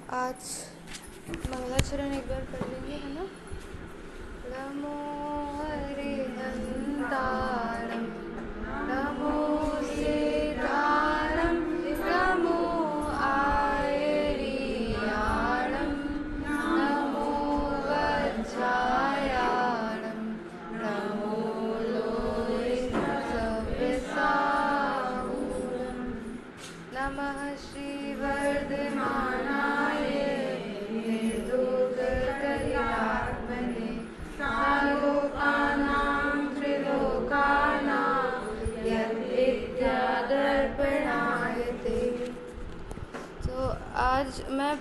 आज मंगलाचरण एक बार कर लेंगे, है ना। नमो हरिहंतारम, नमो सीतारम, नमो आयरियाणम, नमो वज्रायाणम, नमो लोहितसविसाहूणम, नमः श्रीवर्धमानाय निर्दोषकलिलात्मने, सालोकानां त्रिलोकानां यद्विद्यादर्पणायते। तो आज मैं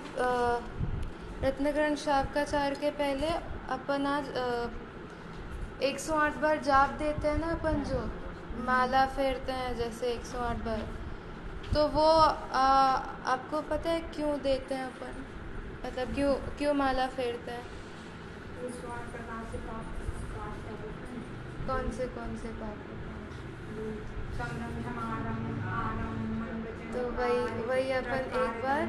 रत्नकरण शावकाचार्य के पहले अपन आज 108 बार जाप देते हैं ना, अपन जो माला फेरते हैं जैसे 108 बार, तो वो आपको पता है क्यों देते हैं अपन? मतलब क्यों माला फेरते हैं? कौन से पाप? तो वही अपन एक बार,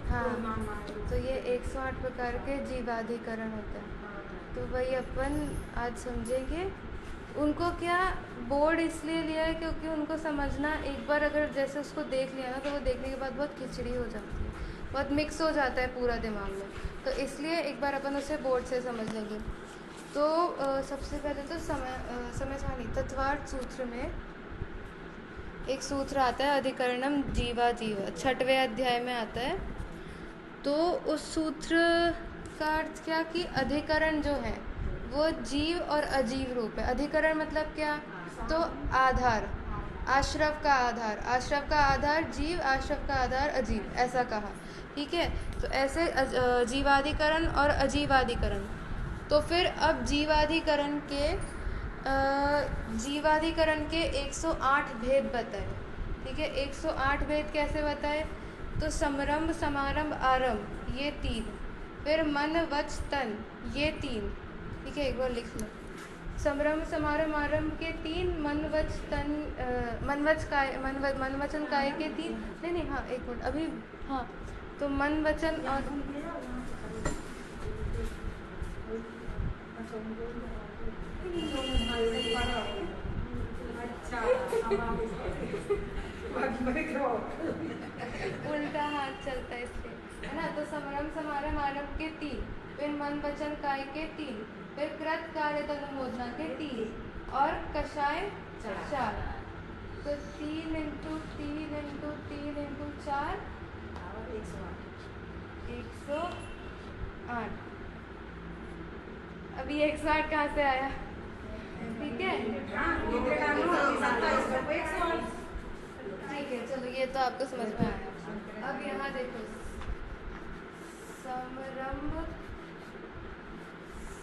हाँ, तो ये 108 प्रकार के जीवाधिकरण होते हैं। तो वही अपन आज समझेंगे। उनको क्या बोर्ड इसलिए लिया है क्योंकि उनको समझना, एक बार अगर जैसे उसको देख लिया ना, तो वो देखने के बाद बहुत खिचड़ी हो जाती है, बहुत मिक्स हो जाता है पूरा दिमाग में। तो इसलिए एक बार अपन उसे बोर्ड से समझ लेंगे। तो सबसे पहले तो समय सारणी तत्वार्थ सूत्र में एक सूत्र आता है, अधिकरणम जीवा जीव, 6वें अध्याय में आता है। तो उस सूत्र का अर्थ क्या कि अधिकरण जो है वो जीव और अजीव रूप है। अधिकरण मतलब क्या? तो आधार, आश्रव का आधार, आश्रव का आधार जीव, आश्रव का आधार अजीव, ऐसा कहा। ठीक है, तो ऐसे जीवाधिकरण और अजीवाधिकरण। तो फिर अब जीवाधिकरण के 108 भेद बताए। ठीक है, 108 भेद कैसे बताए? तो समरंभ, समारंभ, आरंभ, ये 3, फिर मन, वच, तन, ये 3। ठीक है, एक बार लिख लो। समरंभ, समारंभ, आरंभ के 3, मन, वच, तन, मन वचन काय के 3। नहीं, हाँ, एक मिनट अभी, हाँ। तो मन, वचन और उल्टा हाथ चलता है इसलिए, है ना। तो समरंभ, समारंभ, आरंभ के 3, फिर मन, वचन, काय के 3, फिर कृत, कार्य, अनुमोदना के 3, और कषाय 4। तो 3 इंटू 3 इंटू 3 इंटू 4, 108। अभी 108 कहाँ से आया? ठीक है, ठीक है, चलो ये तो आपको समझ में आया। अब यहाँ देखो, समरंभ,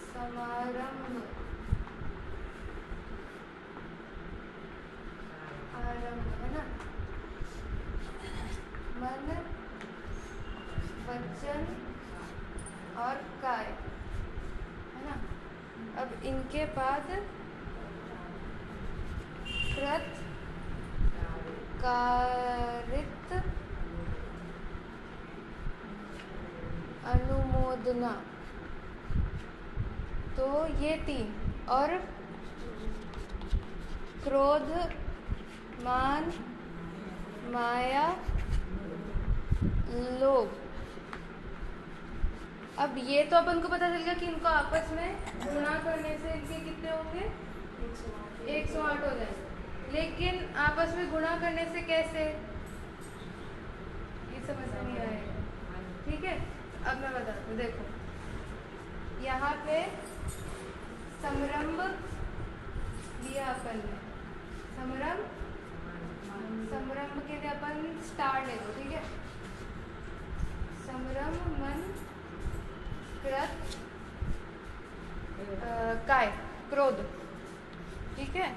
समारंभ, आरंभ, है ना। मन, वचन और काय, है ना। अब इनके बाद कृत, कारित, अनुमोदना, तो ये 3, और क्रोध, मान, माया, लोभ। अब ये तो अपन को पता चल गया कि इनको आपस में गुणा करने से इनके कितने होंगे? 108 हो जाएंगे। लेकिन आपस में गुणा करने से कैसे, ये समझ में नहीं आएगा। ठीक है, अब मैं बताती हूँ। देखो, यहाँ पे समरंभ लिया अपन ने, समरंभ के लिए अपन स्टार ले लो। ठीक है, समरंभ, मन, कृत, काय, क्रोध। ठीक है,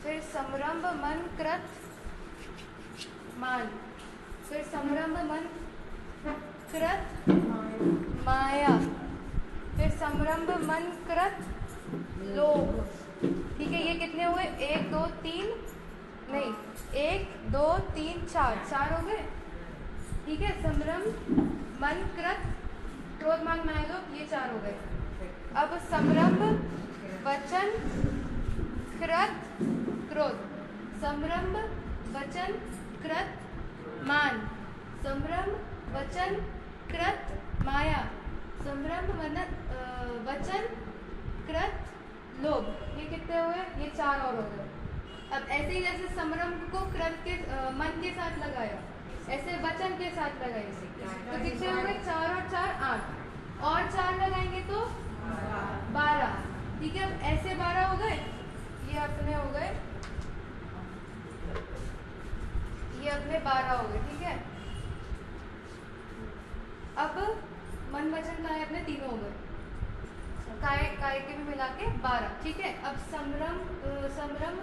फिर समरंभ, मन, कृत, मान, फिर समरंभ, मन, कृत, माया, फिर समरंभ, मन, कृत, लोभ। ठीक है, ये कितने हुए? 1 2 3, नहीं, 1 2 3 4 हो गए। ठीक है। समरम मन कृत क्रोध मान माया लोभ, ये 4 हो गए। अब समरंभ वचन कृत क्रोध, समरंभ वचन कृत मान, समरंभ वचन कृत माया, समरंभ वचन कृत लोभ, ये कितने हुए? ये 4 और हो गए। अब ऐसे ही जैसे समरंभ को कृत के मन के साथ लगाया, ऐसे वचन के साथ लगाइए, तो कितने हो गए? 4 और 4 8, और 4 लगाएंगे तो 12। ठीक है, अब ऐसे 12 हो गए, ये अपने हो गए, ये अपने 12 हो गए। ठीक है, अब मन वचन काय अपने तीनों हो गए, काय के भी मिला के 12। ठीक है, अब समरम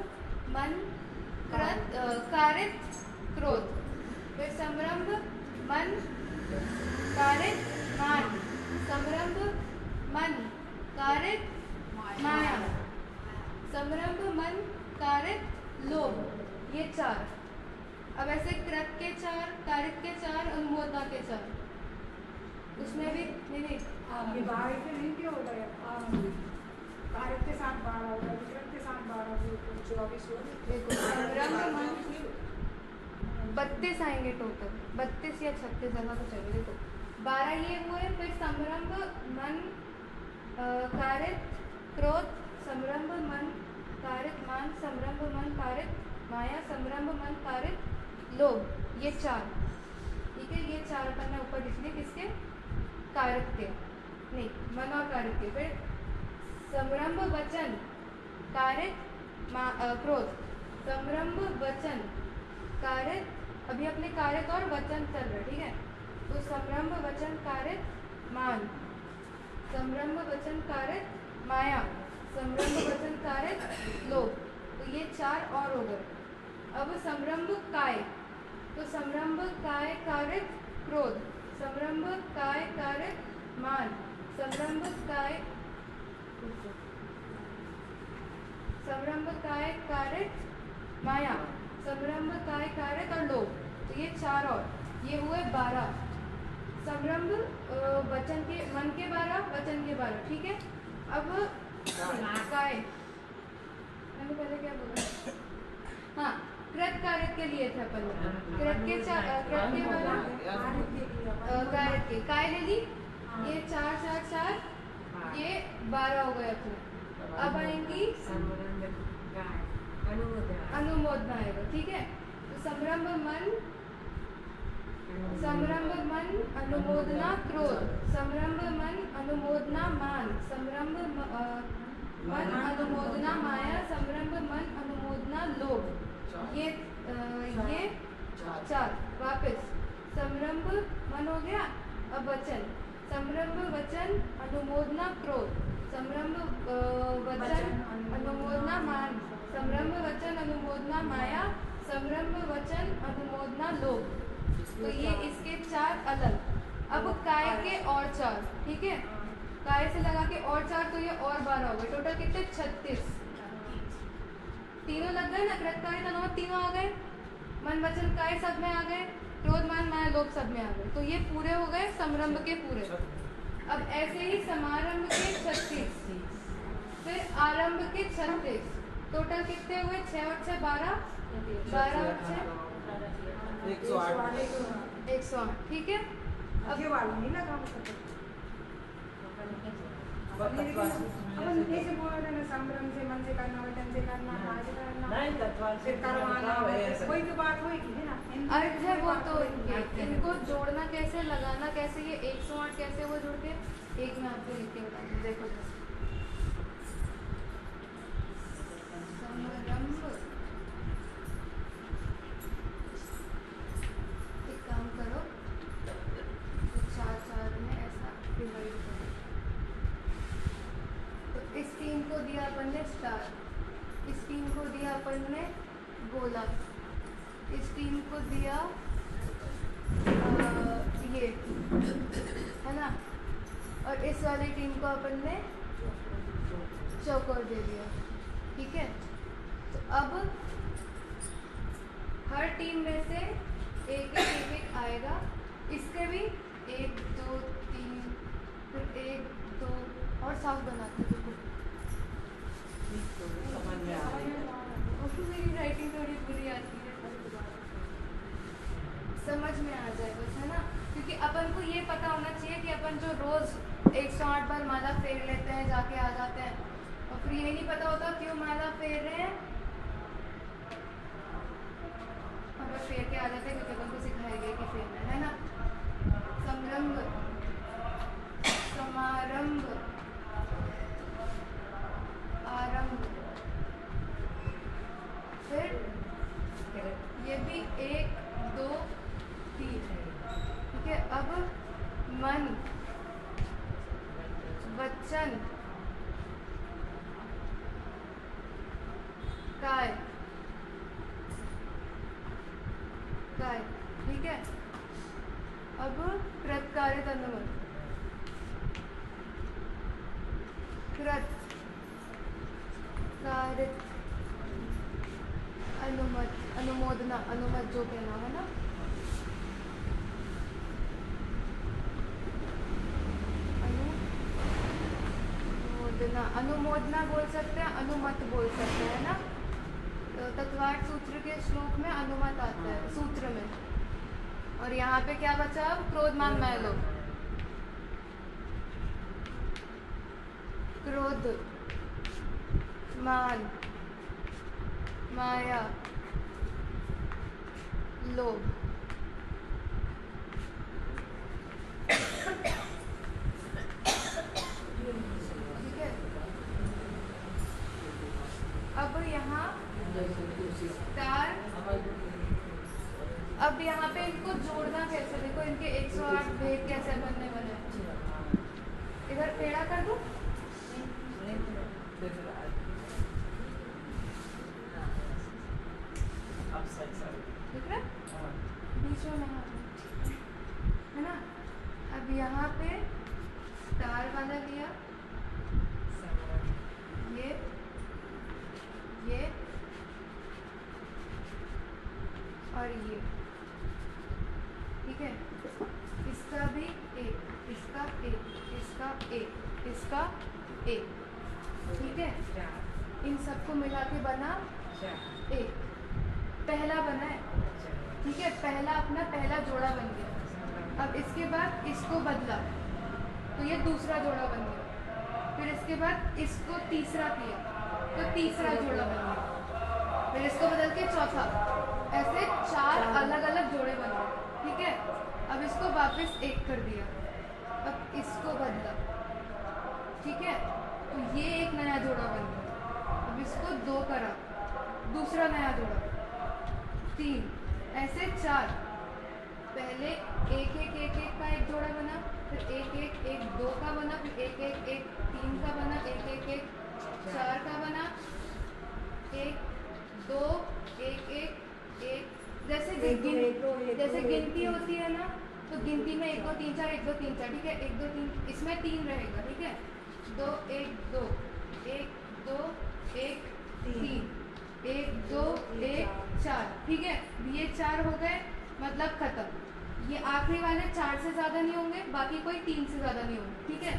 मन कृत कारित क्रोध, फिर समरंभ मन कारित मान, समरंभ मन कारित माया, समरंभ मन कारित लोभ, ये 4। अब ऐसे कृत के 4, कारित के 4, अनुमोदना के 4, उसमें भी नहीं ये 12 के नहीं क्या हो गया? कारित के साथ 12 होगा, विक्रम के साथ 12 होगा, 24 होगा। देखो समरंभ मन 32 आएंगे टोटल, 32 या 36 ऐसा तो चाहिए। देखो 12 ये हुए, फिर समरंभ मन कारित क्रोध, समरंभ मन कारित मान, समरंभ मन कारित माया, समरंभ मन कारित लोभ, ये 4। ठीक है, ये 4 अपन ने ऊपर लिख लिए, किसके? कारक के, नहीं मन और कारक के। फिर समरंभ वचन कारित क्रोध, समरंभ वचन कारित, अभी अपने कारित और वचन चल रहा है। ठीक है, तो समरंभ वचन कारित मान, समरंभ वचन कारित माया, समरंभ वचन कारित लोभ, तो ये 4 और हो गए। अब समरंभ काय, तो समरंभ काय कारित क्रोध, समरंभ काय कारित मान, समरंभ काय कारित माया, समरंभ काय कारित और लोभ, तो ये 4 और, ये हुए 12। समरंभ वचन के मन के 12, वचन के 12। ठीक है, अब काय, मैंने पहले क्या बोला? हाँ, कृत कारक के लिए थे अपन, कृत के 4, कृत के 12, कारक के काय ले ली, ये 4 4 4, ये 12 हो गए अपने। अब आएंगी अनुमोदना आएगा। ठीक है, तो समरंभ मन अनुमोदना क्रोध, समरंभ मन अनुमोदना मान, समरंभ मन अनुमोदना माया, समरंभ मन अनुमोदना लोभ, ये 4। वापस समरंभ मन हो गया, अब वचन, समरंभ वचन अनुमोदना क्रोध, समरंभ वचन अनुमोदना मान, समरंभ वचन अनुमोदना माया, समरंभ वचन अनुमोदना लोभ, तो ये इसके 4 अलग। अब काय के और 4। ठीक है, काय से लगा के और 4, तो ये और 12 हो गए। टोटल कितने? 36। तीनों लग गए ना, कृत काय तनोद तीनों आ गए, मन वचन काय सब में आ गए, क्रोध मान माया लोभ सब में आ गए, तो ये पूरे हो गए समरंभ के पूरे। अब ऐसे ही समारंभ के 36, फिर आरंभ के 36, टोटल कितने हुए? 6 और 6 12, 12 और 6 108। ठीक है, अब ये वाला नहीं लगा मुझे, अपन कैसे बोल रहे हैं? समरंभ से, मन से करना, वचन से करना, काज से करना, नहीं तत्वाल फिर करवाना, कोई तो बात होगी है ना। अर्थ है वो, तो इनको जोड़ना कैसे, लगाना कैसे, ये 108 कैसे वो जुड़ के, एक में आपको लिख के बताऊंगी। देखो समरंभ, एक काम करो, 4 4 में ऐसा डिवाइड करो, तो इस 3 को दिया अपन ने स्टार, इस 3 को दिया अपन ने गोला, इस 3 को दिया ये है ना, और इस वाली टीम को अपन ने चौकोर दे दिया। ठीक है, तो अब हर टीम में से एक एक आएगा, इसके भी 1 2 3, फिर 1 2 और साफ बनाते देखो। समझ में आ रही है। मेरी राइटिंग थोड़ी बुरी आती है, समझ में आ जाए बस, है ना। क्योंकि अपन को ये पता होना चाहिए कि अपन जो रोज 108 बार माला फेर लेते हैं, जाके आ जाते हैं, और फिर ये नहीं पता होता क्यों माला फेर रहे हैं, और बस फेर के आ जाते हैं क्योंकि अपन को सिखाया गया कि फेरना है ना। समरंभ, समारंभ, आरंभ, फिर ये भी 1 2 3, ठीक है। अब मन, वचन, काय, काय, ठीक है। अब कृतकार्यत अनुमत, कृत कारित अनुमत, अनुमोदना, अनुमत जो कहना है ना, अनुमोदना, अनुमोदना बोल सकते हैं, अनुमत बोल सकते हैं ना। तो तत्वार्थ सूत्र के श्लोक में अनुमत आता है सूत्र में, और यहाँ पे क्या बचा अब, क्रोध मान मैलो, क्रोध मान माया लोभ, ठीक है। अब यहाँ स्टार, अब यहाँ पे इनको जोड़ना कैसे, देखो इनके 108 भेद कैसे बनने वाले हैं। इधर टेढ़ा कर दूं, ठीक है, बीच में लगा दो, है ना। अब यहाँ पे स्टार वाला लिया, ये और ये, ठीक है। इसका भी 1, इसका 1, इसका 1, इसका 1, ठीक है। इन सबको मिला के बना 1, पहला बना है, ठीक है। पहला अपना पहला जोड़ा बन गया। अब इसके बाद इसको बदला तो ये दूसरा जोड़ा बन गया, फिर इसके बाद इसको तीसरा किया तो तीसरा जोड़ा बन गया, फिर इसको बदल के चौथा, ऐसे 4 अलग अलग जोड़े बन गए, ठीक है। अब इसको वापस 1 कर दिया, अब इसको बदला, ठीक है, तो ये एक नया जोड़ा बन गया। अब इसको 2 करा, दूसरा नया जोड़ा, 3, ऐसे 4, पहले 1 1 1 1 का एक जोड़ा बना, फिर 1 1 1 2 का बना, फिर 1 1 1 3 का बना, 1 1 1 4 का बना, 1 2 1 1 1, जैसे गिनती होती है ना, तो गिनती में 1 2 3 4 1 2 3 4, ठीक है। 1 2 3, इसमें 3 रहेगा, ठीक है। 2 1 2 1 2 1 3 1 2 1 4, ठीक है। ये 4 हो गए, मतलब खत्म। ये आखिरी वाले 4 से ज़्यादा नहीं होंगे, बाकी कोई 3 से ज़्यादा नहीं होंगे, ठीक है।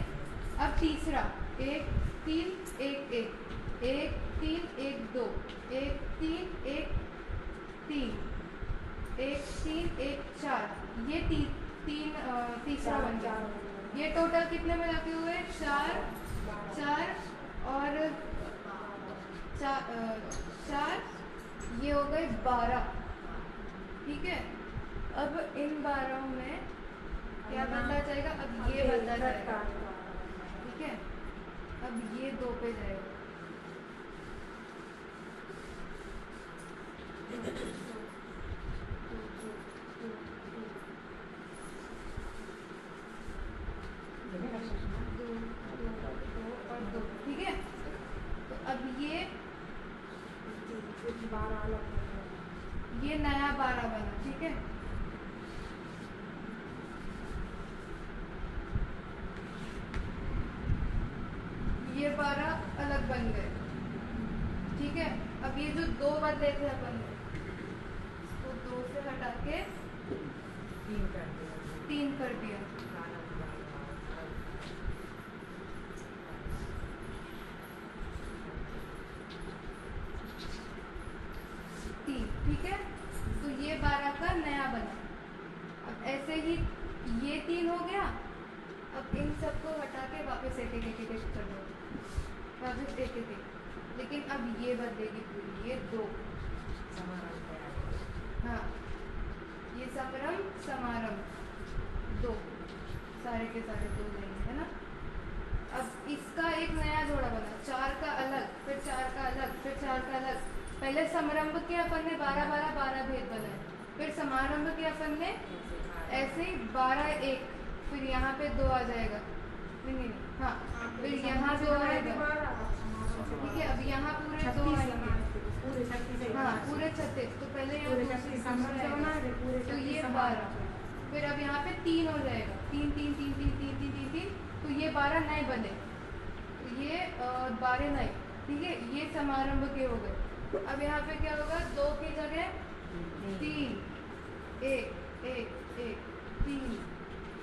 अब तीसरा 1 3 1 1 1 3 1 2 1 3 1 3 1 3 1 4, ये तीसरा बन गया। ये टोटल कितने में लगे हुए, 4 4 और 4, ये हो गए 12, ठीक है। अब इन 12 में क्या बदला जाएगा, अब ये बदला जाएगा, ठीक है। अब ये 2 पे जाएगा, और 2, ठीक है। तो अब ये 12 बना, ठीक है। ये 12 अलग बन गए, ठीक है। अब ये जो 2 बदले थे अपन ने, तो 2 से हटा के 3 कर दिया। ऐसे ही ये 3 हो गया। अब इन सबको हटा के वापस एक एक एक एक कर दो, वापस एक एक एक। लेकिन अब ये बदलेगी पूरी, ये 2। हाँ, ये समरम समारम 2, सारे के सारे 2 लेंगे, है ना। अब इसका एक नया जोड़ा बना, 4 का अलग, फिर 4 का अलग, फिर 4 का अलग। पहले समारंभ के अपन ने 12 12 12 भेद बनाए, फिर समारंभ के अपन ने ऐसे ही 12 1, फिर यहाँ पे 2 आ जाएगा। नहीं, हाँ, फिर यहाँ 2 आएगा, ठीक है। अब यहाँ पूरे 2 आएंगे, हाँ पूरे 36। तो पहले यहाँ तो ये 12, फिर अब यहाँ पे 3 हो जाएगा, 3 3 3 3 3 3 3 3, तो ये 12 नए बने, ये 12 नए, ठीक है। ये समारंभ के हो गए। अब यहाँ पे क्या होगा, 2 की जगह 3, 1 1 1 3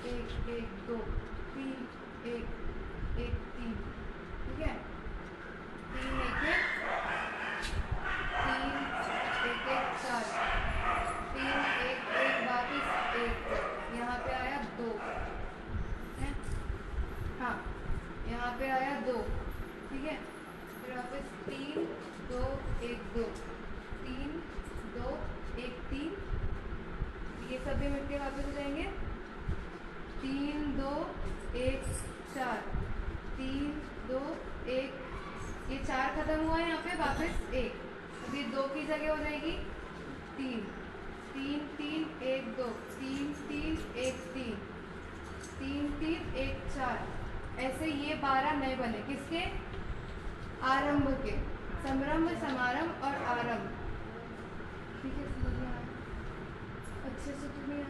1 1 2 3 1 1 3, ठीक है। 3 1 1 3 1 1 4 3 1 1 वापिस 1, यहाँ पे आया 2 है, हाँ यहाँ पे आया 2, ठीक है। फिर वापस 3 2 1 2 3 2 1 3, ये सभी मिलके वापस हो जाएंगे। 3 2 1 4 3 2 1, ये 4 खत्म हुआ है, यहाँ पे वापस 1। अब ये 2 की जगह हो जाएगी 3 3 3 1 2 3 3 1 3 3 3 1 4। ऐसे ये 12 नए बने, किसके, आरंभ के, समरंभ समारंभ और आरंभ, ठीक है। समझ में आया अच्छे से, तुम्हें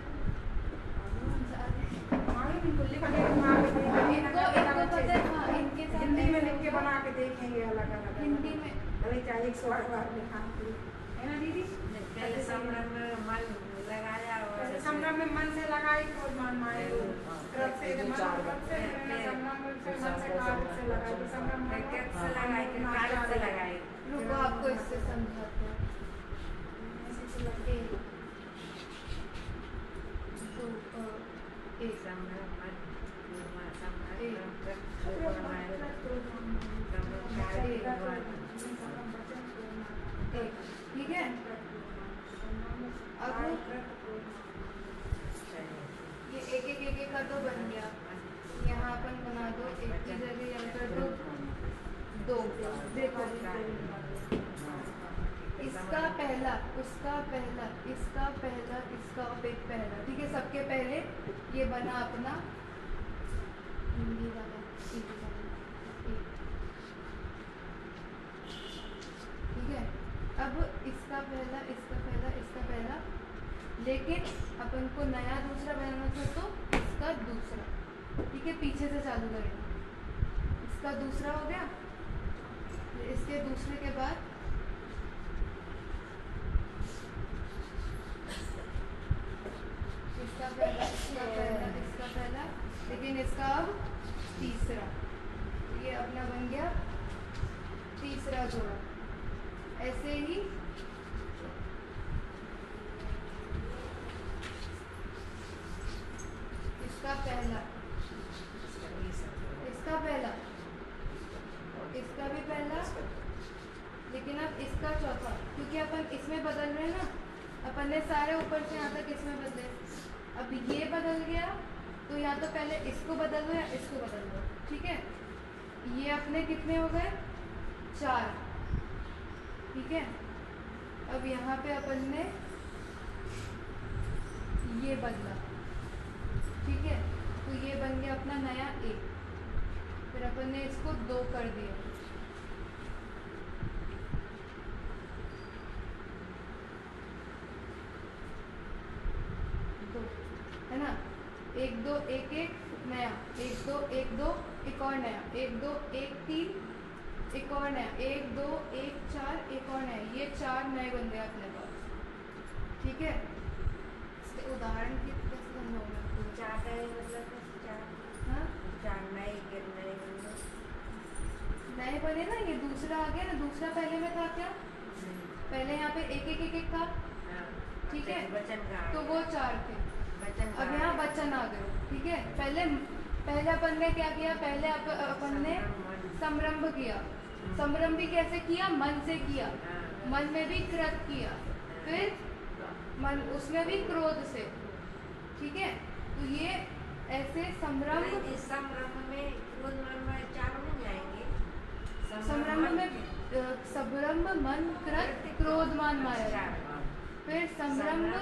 इनके साथ हिंदी में लिख के बना के देखेंगे अलग अलग हिंदी में, अरे चाहे 108 बार लिखा है ना दीदी। पहले समरंभ में मन लगाया और समरंभ में मन से लगाई तो मन माए तरफ से मन से समरंभ से मन से कागज से लगाई, समरंभ में कैसे से लगाई, कागज से लगाई। रुको आपको इससे समझाते हैं। एक ठीक है। अब ये एक एक एक का तो बन गया, यहाँ अपन बना दो, एक की जगह यहाँ कर दो 2। देखो, इसका पहला, उसका पहला, इसका पहला, इसका पहला, ठीक है। सबके पहले ये बना अपना हिंदी वाला, ठीक है। अब इसका पहला, इसका पहला, इसका पहला, लेकिन अपन को नया दूसरा बनाना था, तो इसका दूसरा, ठीक है। पीछे से चालू करेंगे, इसका दूसरा हो गया, इसके दूसरे के बाद इसका पहला, इसका पहला, इसका पहला, लेकिन इसका अब तीसरा, ये अपना बन गया तीसरा जोड़ा। ऐसे ही इसका पहला, इसका पहला, इसका भी पहला, लेकिन अब इसका चौथा, क्योंकि अपन इसमें बदल रहे हैं ना, अपन ने सारे ऊपर से यहाँ तक इसमें बदले। अब ये बदल गया, तो या तो पहले इसको बदल दो या इसको बदल दो, ठीक है। ये अपने कितने हो गए, 4, ठीक है। अब यहाँ पे अपन ने ये बदला, ठीक है, तो ये बन गया अपना नया 1। फिर अपन ने इसको 2 कर दिया, है ना। 1 2 1 1 नया, 1 2 1 2 एक और नया, 1 2 1 3 एक और नया, 1 2 1 4 एक और नया। ये 4 नए बन गए अपने पास, ठीक है। इसके उदाहरण की कैसे समझाऊंगा आपको, 4 नए मतलब 4, हाँ 4 नए नए बने ना। ये दूसरा आ गया ना, दूसरा पहले में था क्या, पहले यहाँ पे 1 1 1 1 था, ठीक है, वचन का तो वो 4 थे। अब यहाँ वचन आ गए, ठीक है। पहले अपन ने क्या किया, पहले अपन ने संरंभ किया। संरंभ भी कैसे किया, मन से किया, मन में भी कृत किया, फिर मन उसमें भी क्रोध से, ठीक है। तो ये ऐसे संरंभ, संरंभ में क्रोध मन चारों में जाएंगे। संरंभ में संरंभ मन कृत क्रोध मान माया, फिर संरंभ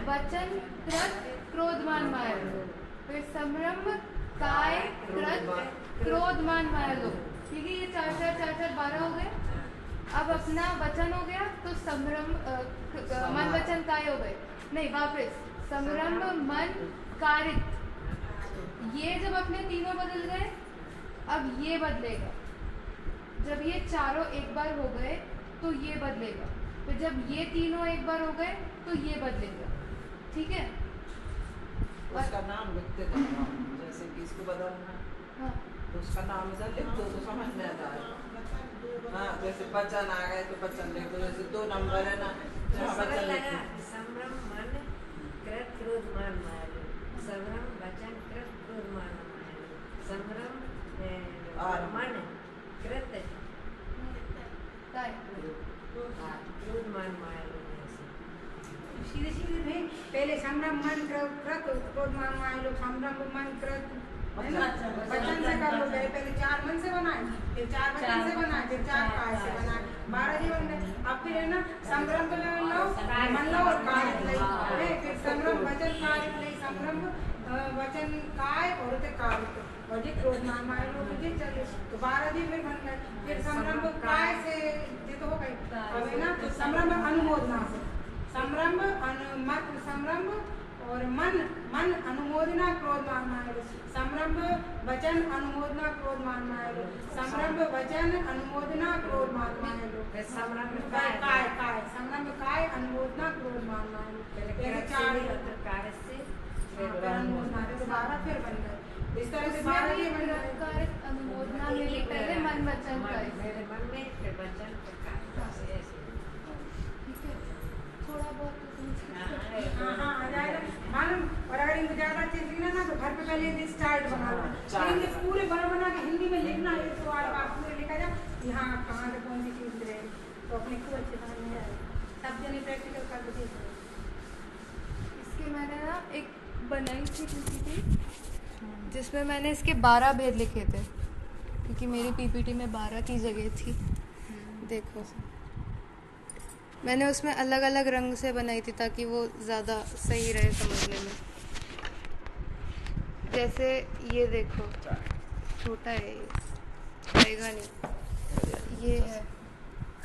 वचन कृत क्रोध मान माया, फिर संरंभ काय कृत क्रोध मान माया लो, ठीक है। ये 4 4 12 हो गए। अब अपना वचन हो गया, तो संरंभ मन वचन काय हो गए, नहीं वापस संरंभ मन कारित, ये जब अपने तीनों बदल गए, अब ये बदलेगा। जब ये चारों एक बार हो गए तो ये बदलेगा, फिर जब ये तीनों एक बार हो गए तो ये बदलेगा, ठीक है। उसका नाम लिखते थे, जैसे कि इसको बदलना, हाँ तो उसका नाम इधर लिख दो तो समझ में आता है। हाँ, जैसे वचन आ गए तो वचन लिख दो, जैसे 2 नंबर है ना, जहाँ वचन लिख दो। संरंभ मन कृत क्रोध मान माया लो, संरंभ वचन कृत क्रोध मान माया लो, संरंभ मन कृत काय क्रोध मान माया लो। सीधे सीधे नहीं, पहले संरंभ मन कृत क्रोध मान माया लो, संरंभ मन कृत वचन से कर लो। पहले 4 मन से बनाए, फिर 4 वचन से बनाए, फिर 4 काय से बनाए, 12 जी बन गए। अब फिर है ना संरंभ लो, मन लो और काय ले, फिर संरंभ वचन काय ले, संरंभ वचन काय और ते कारित और जी क्रोध मान माया लो, तो जी चले तो 12 जी फिर बन गए। फिर संरंभ काय से ये तो हो गई। अब है ना संरंभ अनुमोदना से, संरंभ संरंभ और मन अनुमोदना क्रोध मान माया लो, संरंभ वचन अनुमोदना क्रोध मान माया लो, संरंभ वचन अनुमोदना क्रोध मान माया लो, संरंभ काय संरंभ काय अनुमोदना क्रोध मान माया लो। पहले 4 कार्य से अनुमोदना तो 12 फिर बन गए। इस तरह से 12 ही बन गए। अनुमोदना में भी पहले मन वचन काय, मेरे मन में फिर वचन ऐसे ठीक है। थोड़ा बहुत हाँ आ जाएगा मालूम। और अगर इनको ज्यादा चीज लिखना ना तो घर पे पहले ये स्टार्ट बना लो, फिर इनके पूरे बना के हिंदी में लिखना है। तो आप पूरे लिखा जाए यहाँ कहाँ पे कौन सी चीज रहेगी, तो अपने खूब अच्छे समझ में आएगा। सब जने प्रैक्टिकल कर दो। इसके मैंने ना एक बनाई थी पीपीटी, जिसमें मैंने इसके 12 भेद लिखे थे, क्योंकि मेरी पीपीटी में 12 की जगह थी। देखो मैंने उसमें अलग अलग रंग से बनाई थी ताकि वो ज़्यादा सही रहे समझने में। जैसे ये देखो, छोटा है ये, आएगा नहीं, ये है।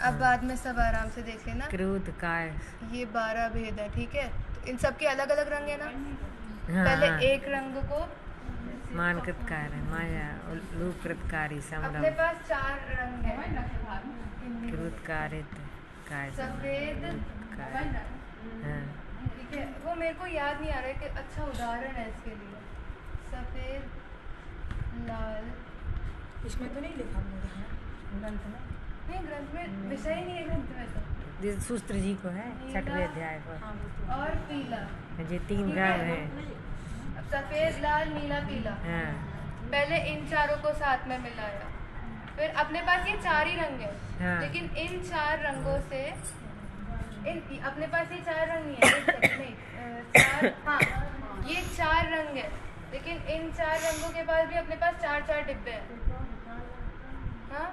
अब बाद में सब आराम से देख लेना। क्रोध काय ये 12 भेद है, ठीक है। तो इन सब के अलग अलग रंग है ना। हाँ, पहले हाँ। एक रंग को मानकृतकार माया लूकृतकारी अपने संरंभ पास 4 रंग है, क्रोधकारित काय सफेद, हाँ ठीक है। वो मेरे को याद नहीं आ रहा है कि अच्छा उदाहरण है इसके लिए। सफेद, लाल, इसमें तो नहीं लिखा ग्रंथ में, नहीं ग्रंथ में विषय ही नहीं है ग्रंथ में तो। जिस सूत्र जी को है 6वें अध्याय पर और पीला, ये 3 रंग हैं। अब सफेद, लाल, नीला, पीला, हाँ पहले इन चारों को साथ में मिलाया। फिर अपने पास ये 4 ही रंग है, हाँ। लेकिन इन 4 रंगों से अपने पास ये 4 रंग नहीं है, एक सेकंड, नहीं 4, हाँ ये 4 रंग है, लेकिन इन 4 रंगों के पास भी अपने पास 4 डिब्बे हैं। हाँ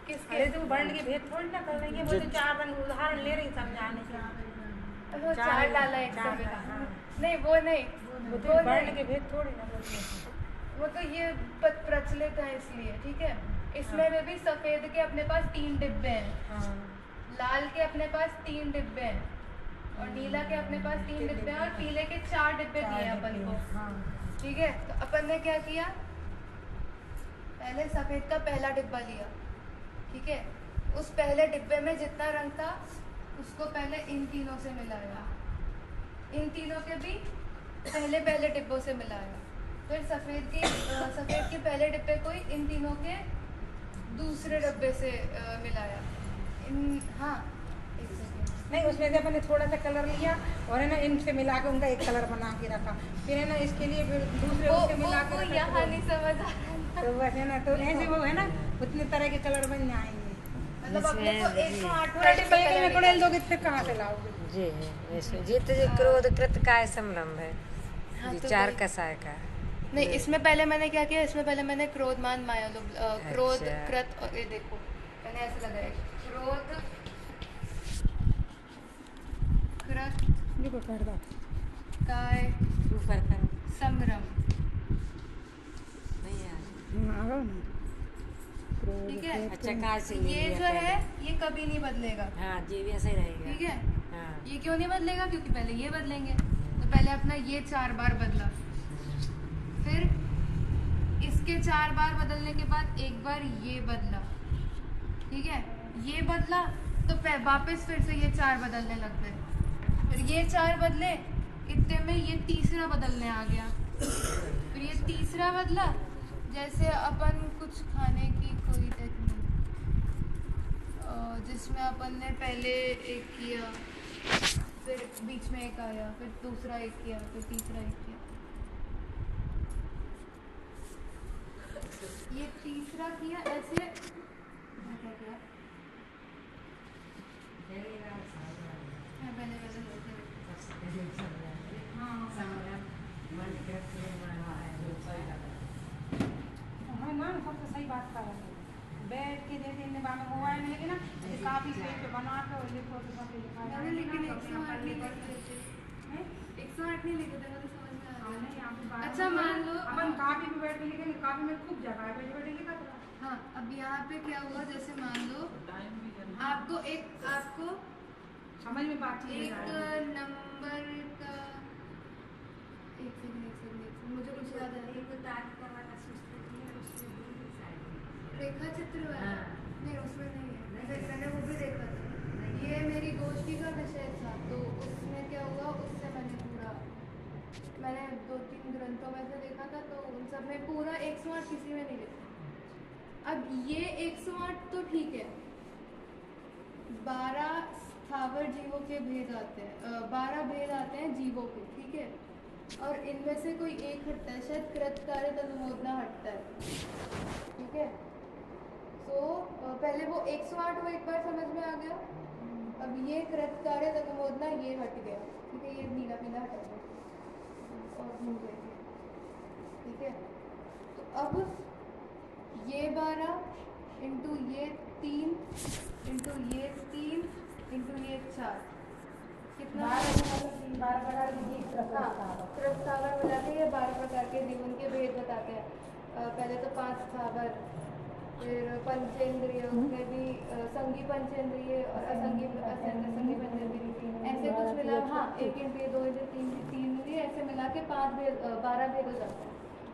किसके? अरे तुम वर्ण के भेद थोड़ी ना कर लेंगे, वो तो 4 रंग उदाहरण ले रही समझाने के। वो 4 डाला है एक चार सफेद, हाँ। नहीं वो नहीं, वो तो वो वर्ण नहीं, के भेद थोड़ी ना बोलते। वो तो ये प्रचलित है इसलिए, ठीक है। इसमें में भी सफेद के अपने पास 3 डिब्बे हैं, हाँ। लाल के अपने पास 3 डिब्बे हैं, और नीला के अपने पास 3 डिब्बे हैं, और पीले के 4 डिब्बे दिए हैं अपन को, हाँ। ठीक है। तो अपन ने क्या किया, पहले सफेद का पहला डिब्बा लिया, ठीक है। उस पहले डिब्बे में जितना रंग था उसको पहले इन तीनों से मिलाया, इन तीनों के भी पहले डिब्बों से मिलाया, फिर सफेद के पहले डिब्बे को ही इन तीनों के दूसरे डिब्बे से मिलाया। हाँ एक सेकेंड, नहीं नहीं, उसमें से अपन ने थोड़ा सा कलर लिया और है ना इनसे मिला के उनका एक कलर बना के रखा, फिर है ना इसके लिए फिर दूसरे उससे मिला के रखा। यहाँ नहीं समझ आ रहा। तो बस है ना, तो ऐसे वो है ना उतने तरह के कलर बन जाएंगे। मतलब अपने को 108 पूरा डिब्बा एक में पड़े दोगे फिर कहाँ से लाओगे? जी है इसमें जित जो क्रोध कृत काय संभ्रम है, हाँ, जो तो चार वही। कसाय का। नहीं, इसमें पहले मैंने क्या किया, इसमें पहले मैंने क्रोध मान माया लोभ क्रोध अच्छा। कृत और ये देखो मैंने ऐसे लगाया क्रोध कृत देखो कर दो। काय ऊपर कर संभ्रम, नहीं यार। आ गया ना। ठीक है। अच्छा काय से ये लिया जो पहले। है ये कभी नहीं बदलेगा, हाँ जी भी ऐसा ही रहेगा। ठीक है। हाँ ये क्यों नहीं बदलेगा, क्योंकि पहले ये बदलेंगे, तो पहले अपना ये 4 बार बदला, फिर इसके 4 बार बदलने के बाद एक बार ये बदला, ठीक है। ये बदला तो वापस फिर से ये 4 बदलने लग गए, फिर ये 4 बदले, इतने में ये तीसरा बदलने आ गया, फिर ये तीसरा बदला। जैसे अपन कुछ खाने की कोई टेक्निक जिसमें अपन ने पहले एक किया, फिर बीच में एक आया, फिर दूसरा एक किया, फिर तीसरा एक किया, ये तीसरा किया, ऐसे क्या किया पहले हाँ ना, सबसे सही बात कर रहे हैं। बैठ के जैसे इन बाद में मोबाइल में लेके ना काफी पेज पे बना के और लिखो तो सब लिखा है। मैंने लेकिन 108 नहीं लिखे थे, 108 नहीं लिखे थे, मुझे समझ में आ रहा है। अच्छा मान लो अपन काफी पे बैठ के लिखेंगे, काफी में खूब जगह है, बैठे बैठे लिखा था। हाँ, अब यहाँ पे क्या हुआ, जैसे मान लो आपको समझ में बात एक नंबर का एक सेकंड मुझे कुछ याद आ रहा रेखा चित्र वाला नहीं, उसमें नहीं है, मैंने वो भी देखा था। ये मेरी गोष्ठी का विषय था, तो उसमें क्या हुआ, उससे मैंने 2-3 ग्रंथों में से देखा था, तो उन सब में पूरा 108 किसी में नहीं लिखा। अब ये 108 तो ठीक है, 12 स्थावर जीवों के भेद आते हैं, 12 भेद आते हैं जीवों के, ठीक है। और इनमें से कोई एक हटता है, शायद कृतकार्य अनुमोदना हटता है, ठीक है। तो पहले वो 108 वो एक बार समझ में आ गया, अब ये कृतकार्य अनुमोदना ये हट गया, ठीक है, ये नीला पीला हट गया और घूम गया, ठीक है। तो अब ये 12 इंटू ये 3 इंटू ये 3 इंटू ये 4 कितना, 12 प्रकार की जीव कृतस्थावर बताते हैं, 12 प्रकार के जीवन के भेद बताते हैं। पहले तो 5 स्थावर, फिर पंचेंद्रिय, उसमें भी संगी पंचेंद्रिय और असंगी पंचेंद्रिय, ऐसे कुछ मिला, हाँ 1 इंद्रिय 2 इंद्रिय 3 इंद्रिय, ऐसे मिला के 12 भेद हो जाते हैं।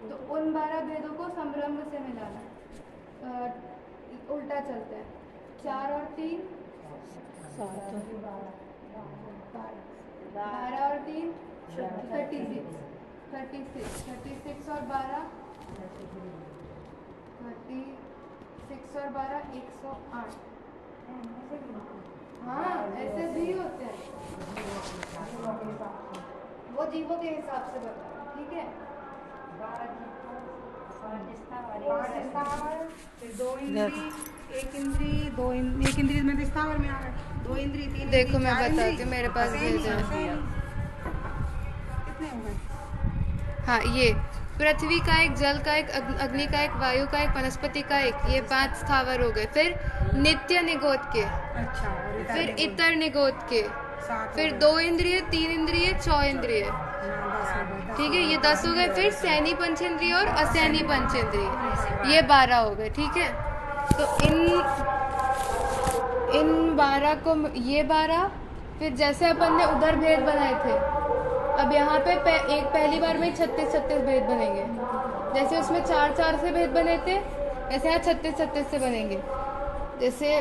तो उन 12 भेदों को संभ्रम से मिलाना, उल्टा चलता है, 4 और 3 12 और 3 36 और 12 36 और 12 108। हाँ ऐसे भी होते हैं, वो जीवों के हिसाब से बता, ठीक है। 2 इंद्री 1 इंद्री 2 1 इंद्री में स्थावर में आ गए, 2 इंद्री 3 देखो मैं बताती हूँ, मेरे पास भेज है। कितने हो गए? हाँ, ये पृथ्वी का एक, जल का एक, अग्नि का एक, वायु का एक, वनस्पति का एक, ये 5 स्थावर हो गए। फिर नित्य निगोद के, अच्छा, फिर इतर निगोद के, फिर 2 इंद्रिय 3 इंद्रिय 4 इंद्रिय, ठीक है, ये 10 हो गए। फिर सैनी पंचेंद्रिय और असैनी पंचेंद्रिय, ये 12 हो गए, ठीक है। तो इन 12 को, ये 12, फिर जैसे अपन ने उधर भेद बनाए थे, अब यहाँ पे एक पहली बार में 36 भेद बनेंगे, जैसे उसमें 4 से भेद बने थे, ऐसे यहाँ 36 से बनेंगे। जैसे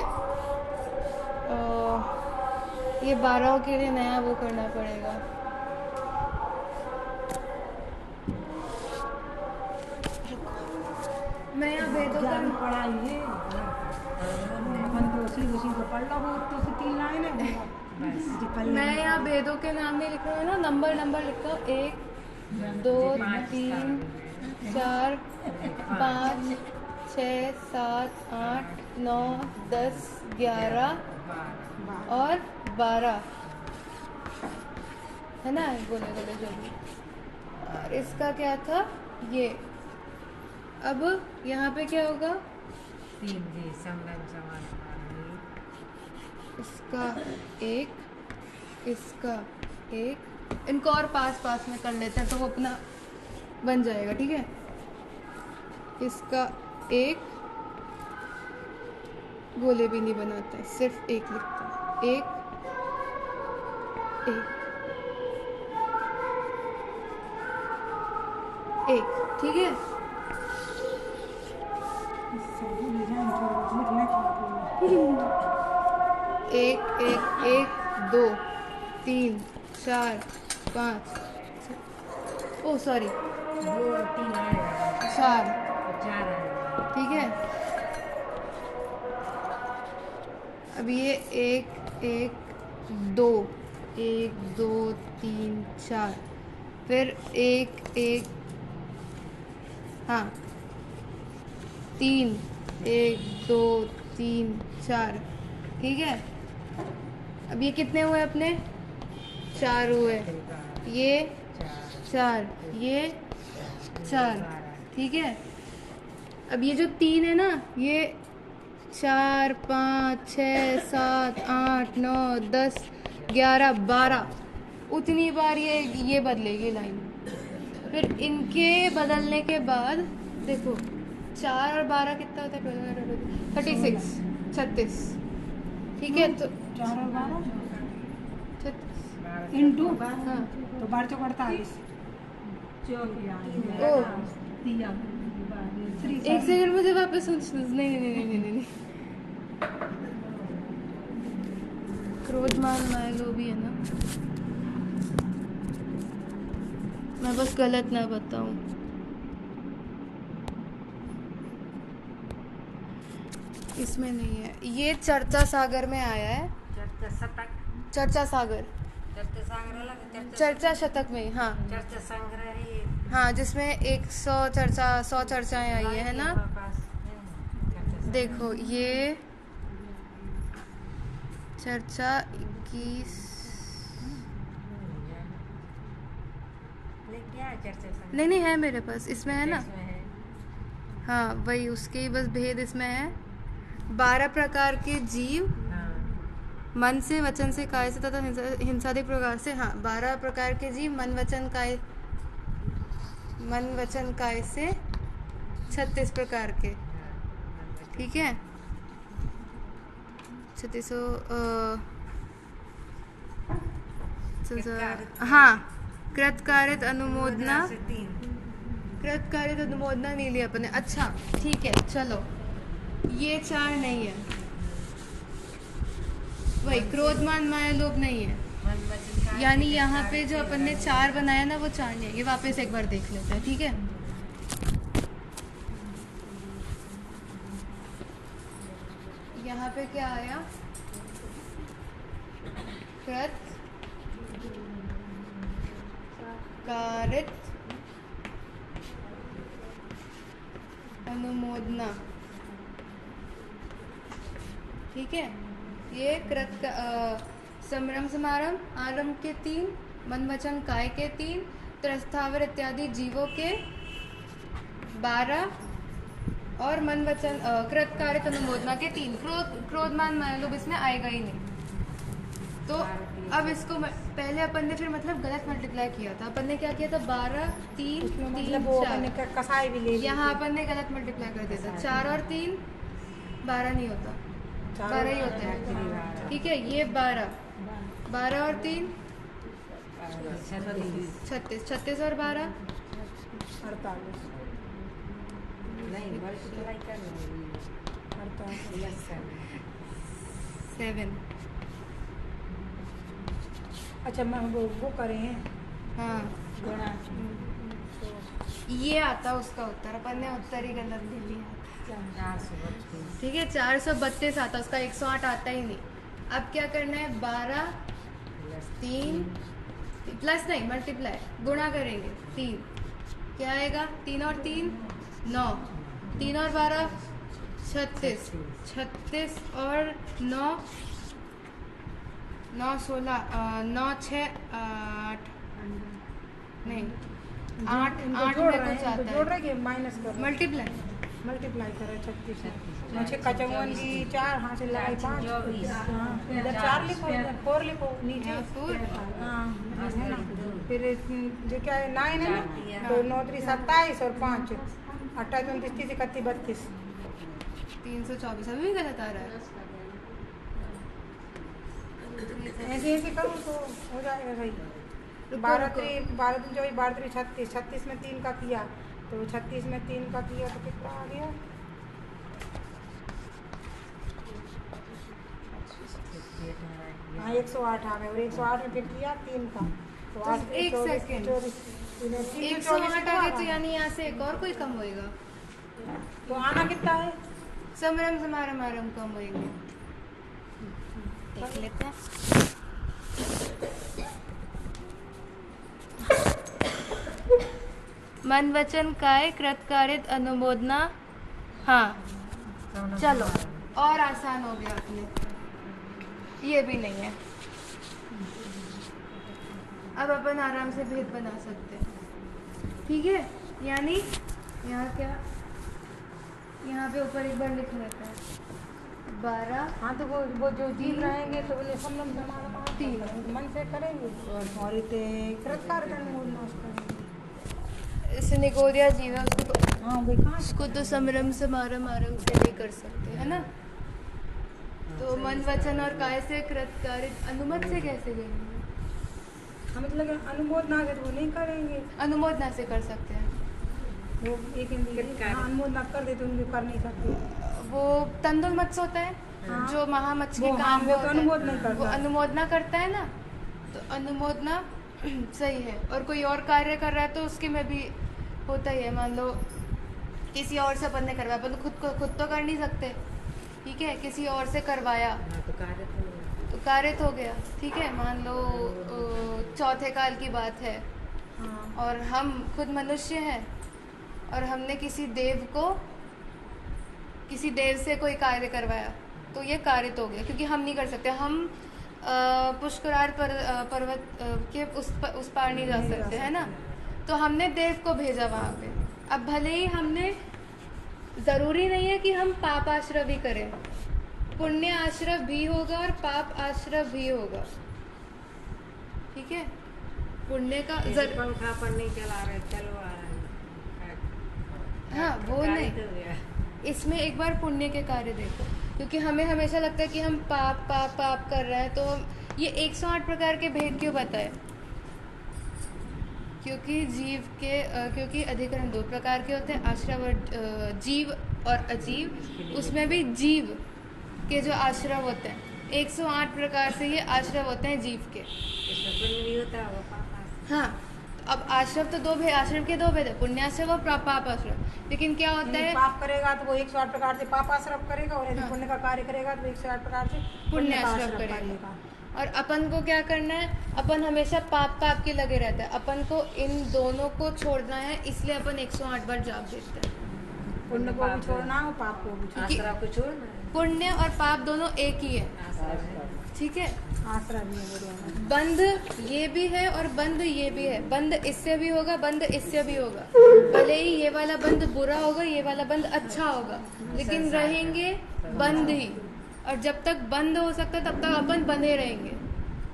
ये 12 के लिए नया वो करना पड़ेगा, मैं यहाँ भेदों का पढ़ाइए अपन तो उसी को पढ़ लो, वो तो 3 लाइन है, बस मैं यहाँ भेदों के नाम नहीं लिख रहा हूँ ना, नंबर लिखता हूँ। 1 2 3 4 5 6 7 8 9 10 11 और 12 है ना, गोले गोले जो भी। और इसका क्या था ये। अब यहाँ पे क्या होगा, 3 जी समरम समान इसका 1 इसका 1, इनको और पास में कर लेते हैं तो वो अपना बन जाएगा, ठीक है। इसका 1 गोले भी नहीं बनाते, सिर्फ 1 लिखते हैं। 1 ठीक है। एक एक एक 2 3 4 5 ओ सॉरी 2 और 3 आएगा 4, 4 आएगा। ठीक है। अब ये 1 1 2 1 2 3 4, फिर 1 1 हाँ 3 1 2 3 4, ठीक है। अब ये कितने हुए अपने, 4 हुए, ये 4, ये 4, ठीक है। अब ये जो 3 है ना, ये 4 5 6 7 8 9 10 11 12, उतनी बार ये बदलेगी लाइन। फिर इनके बदलने के बाद देखो 4 और 12 कितना होता है, 36 36, ठीक है। तो 4 और 12 36 इंटू हाँ तो 12 चौक 48। ओ दिया एक सेकंड मुझे वापस नहीं क्रोधमान मायलो भी है ना, मैं बस गलत ना बताऊं। इसमें नहीं है, ये चर्चा सागर में आया है। चर्चा सागर चर्चा शतक में, हाँ चर्चा संग्रह है ये। हाँ, जिसमें 100 चर्चाएं आई है ना। देखो ये चर्चा 21 क्या है चर्चा संग्रह? नहीं है मेरे पास, इसमें है ना। इसमें है। हाँ वही, उसके ही बस भेद इसमें है। 12 प्रकार के जीव हाँ। मन से, वचन से, काय से तथा हिंसादि प्रकार से। हाँ 12 प्रकार के जीव मन वचन काय से 36 प्रकार के, ठीक है। 36 हाँ कृतकारित अनुमोदना से 3 कृतकारित अनुमोदना नहीं लिया अपने। अच्छा ठीक है, चलो ये 4 नहीं है, वही क्रोधमान माया लोभ नहीं है, मन वचन काय यानी से यहाँ पे कृतकारित जो अपन ने 4 बनाया ना वो 4 नहीं है। ये वापस एक बार देख लेते हैं, ठीक है। यहाँ पे क्या आया, कृत कारित अनुमोदना, ठीक है। ये समरम समारम आरंभ के 3, मन वचन काय के 3, त्रस्थावर इत्यादि जीवों के 12 और मन वचन कृतकारित अनुमोदना के 3। क्रोधमान मायालोभ इसमें आएगा ही नहीं। तो अब इसको पहले अपन ने फिर मतलब गलत मल्टीप्लाई किया था। अपन ने क्या किया था, 12 3 मतलब वो 3 अपने 4, कसाई भी ले यहाँ अपन ने गलत मल्टीप्लाई कर दिया था। 4 और 3 12 नहीं होता, 12 ही होता है, ठीक है। ये 12 और 3 36, 36 और 12 48 नहीं मल्टीप्लाई करना 7। अच्छा मैं वो करें हैं हाँ गुणा ये आता उसका उत्तर, अपन ने उत्तर ही गलत दे लिया, 432 ठीक है। 432 आता, उसका 108 आता ही नहीं। अब क्या करना है, 12 3 प्लस नहीं मल्टीप्लाई गुणा करेंगे 3, क्या आएगा 3 और 3 9, 3 और 12 36, 36 और 9 9 16 9 6 8 नहीं 8 8 में कुछ आता जोड़ है रहे माइनस कर मल्टीप्लाई करो 36 मुझे कचौवन की 4 हाँ से लगाई 5 हाँ इधर 4 लिखो इधर 4 लिखो नीचे हाँ है ना, फिर जो क्या है 9 है ना, तो 9 3 27 और 5 28 29 30 31 32 324 अभी भी गलत आ रहा है। ऐसे ऐसे करो तो हो जाएगा सही। 12 3 12 3 36, 36 में 3 का किया तो 36 में 3 का किया तो कितना आ गया, हाँ 108 आ गया, और 108 में फिर किया 3 का तो तो 8 एक 24 सेकंड। 24 108 आगे तो यानी यहाँ से एक और कोई कम होएगा, तो आना कितना है, समरम समारम आरम कम होएंगे, देख लेते हैं। मन वचन काय कृत कारित अनुमोदना, हाँ चलो और आसान हो गया अपने, ये भी नहीं है। अब अपन आराम से भेद बना सकते हैं, ठीक है। यानी यहाँ क्या, यहाँ पे ऊपर एक बार लिख लेते हैं 12 हाँ तो वो जो जीव रहेंगे तो बोले हम 3 मन से करेंगे और इतने कृतकार करेंगे, इसे निकोदिया जीव है उसको तो, हाँ भाई कहाँ उसको तो समरम समारम आरम से भी कर सकते हैं ना। तो मन वचन और काय से कृत कारित अनुमत से कैसे करेंगे, मतलब अनुमोदना के तो वो नहीं करेंगे, अनुमोदना से कर सकते हैं। वो एक अनुमोदना कर देते उनको कर नहीं सकते, वो तंदुल मत्स्य होता है हाँ। जो महामत्स्य के वो काम हाँ, में वो तो होता है, अनुमोदना ही करता वो है। अनुमोदना करता है ना, तो अनुमोदना सही है। और कोई और कार्य कर रहा है तो उसके में भी होता ही है, मान लो किसी और से अपन ने करवाया, अपन खुद तो कर नहीं सकते, ठीक है, किसी और से करवाया तो कारित हो गया, ठीक है। मान लो चौथे काल की बात है हाँ। और हम खुद मनुष्य हैं और हमने किसी देव से कोई कार्य करवाया तो ये कारित हो गया, क्योंकि हम नहीं कर सकते, हम पुष्करार पर्वत के उस पार नहीं जा सकते, है ना। तो हमने देव को भेजा वहाँ पे। अब भले ही हमने, ज़रूरी नहीं है कि हम पाप आश्रय भी करें, पुण्य आश्रय भी होगा और पाप आश्रय भी होगा, ठीक है। पुण्य का पंखा पर नहीं चला रहे, चलो आ रहे, हाँ वो नहीं, इसमें एक बार पुण्य के कार्य देखो, क्योंकि हमें हमेशा लगता है कि हम पाप पाप पाप कर रहे हैं। तो ये 108 प्रकार के भेद क्यों बताए, क्योंकि अधिकरण 2 प्रकार के होते हैं, आश्रय और जीव और अजीव। उसमें भी जीव के जो आश्रय होते हैं 108 प्रकार से ये आश्रय होते हैं जीव के। इसमें पुण्य नहीं होता, वो पाप आश्रय। हाँ, अब आश्रम तो 2 भेद, आश्रम के 2 भेद है, पुण्याश्रम और पाप आश्रम। लेकिन क्या होता है, पाप करेगा तो वो 108 प्रकार से पाप आश्रम करेगा, और यदि हाँ। पुण्य का कार्य करेगा तो 108 प्रकार से पुण्य का आश्रम आश्रम करेगा। और अपन को क्या करना है, अपन हमेशा पाप पाप के लगे रहते हैं, अपन को इन दोनों को छोड़ना है, इसलिए अपन 108 बार जाप देते हैं। पुण्य को भी छोड़ना है और पाप को भी छोड़ना आश्रय को छोड़ना है, पुण्य और पाप दोनों एक ही है, आश्रय है। ठीक है। है। आश्रय भी है बढ़िया। बंध ये भी है और बंध ये भी है, बंध इससे भी होगा, बंध इससे भी होगा। भले ही ये वाला बंध बुरा होगा, ये वाला बंध अच्छा होगा, लेकिन रहेंगे बंध ही। और जब तक बंद हो सकता है तब तक अपन बंधे रहेंगे,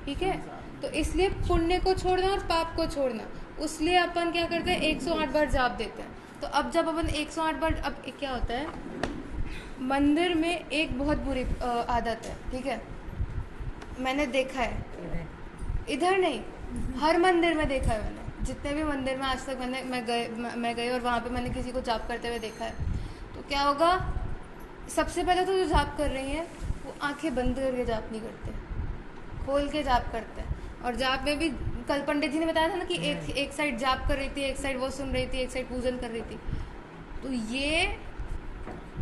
ठीक है। तो इसलिए पुण्य को छोड़ना और पाप को छोड़ना, उसलिए अपन क्या करते हैं 108 बार जाप देते हैं। तो अब जब अपन 108 बार, अब क्या होता है, मंदिर में एक बहुत बुरी आदत है, ठीक है, मैंने देखा है, इधर नहीं हर मंदिर में देखा है मैंने, जितने भी मंदिर में आज तक मैं गई और वहाँ पे मैंने किसी को जाप करते हुए देखा है। तो क्या होगा, सबसे पहले तो जो जाप कर रही हैं वो आंखें बंद करके जाप नहीं करते, खोल के जाप करते हैं। और जाप में भी कल पंडित जी ने बताया था ना कि एक साइड जाप कर रही थी, एक साइड वो सुन रही थी, एक साइड पूजन कर रही थी। तो ये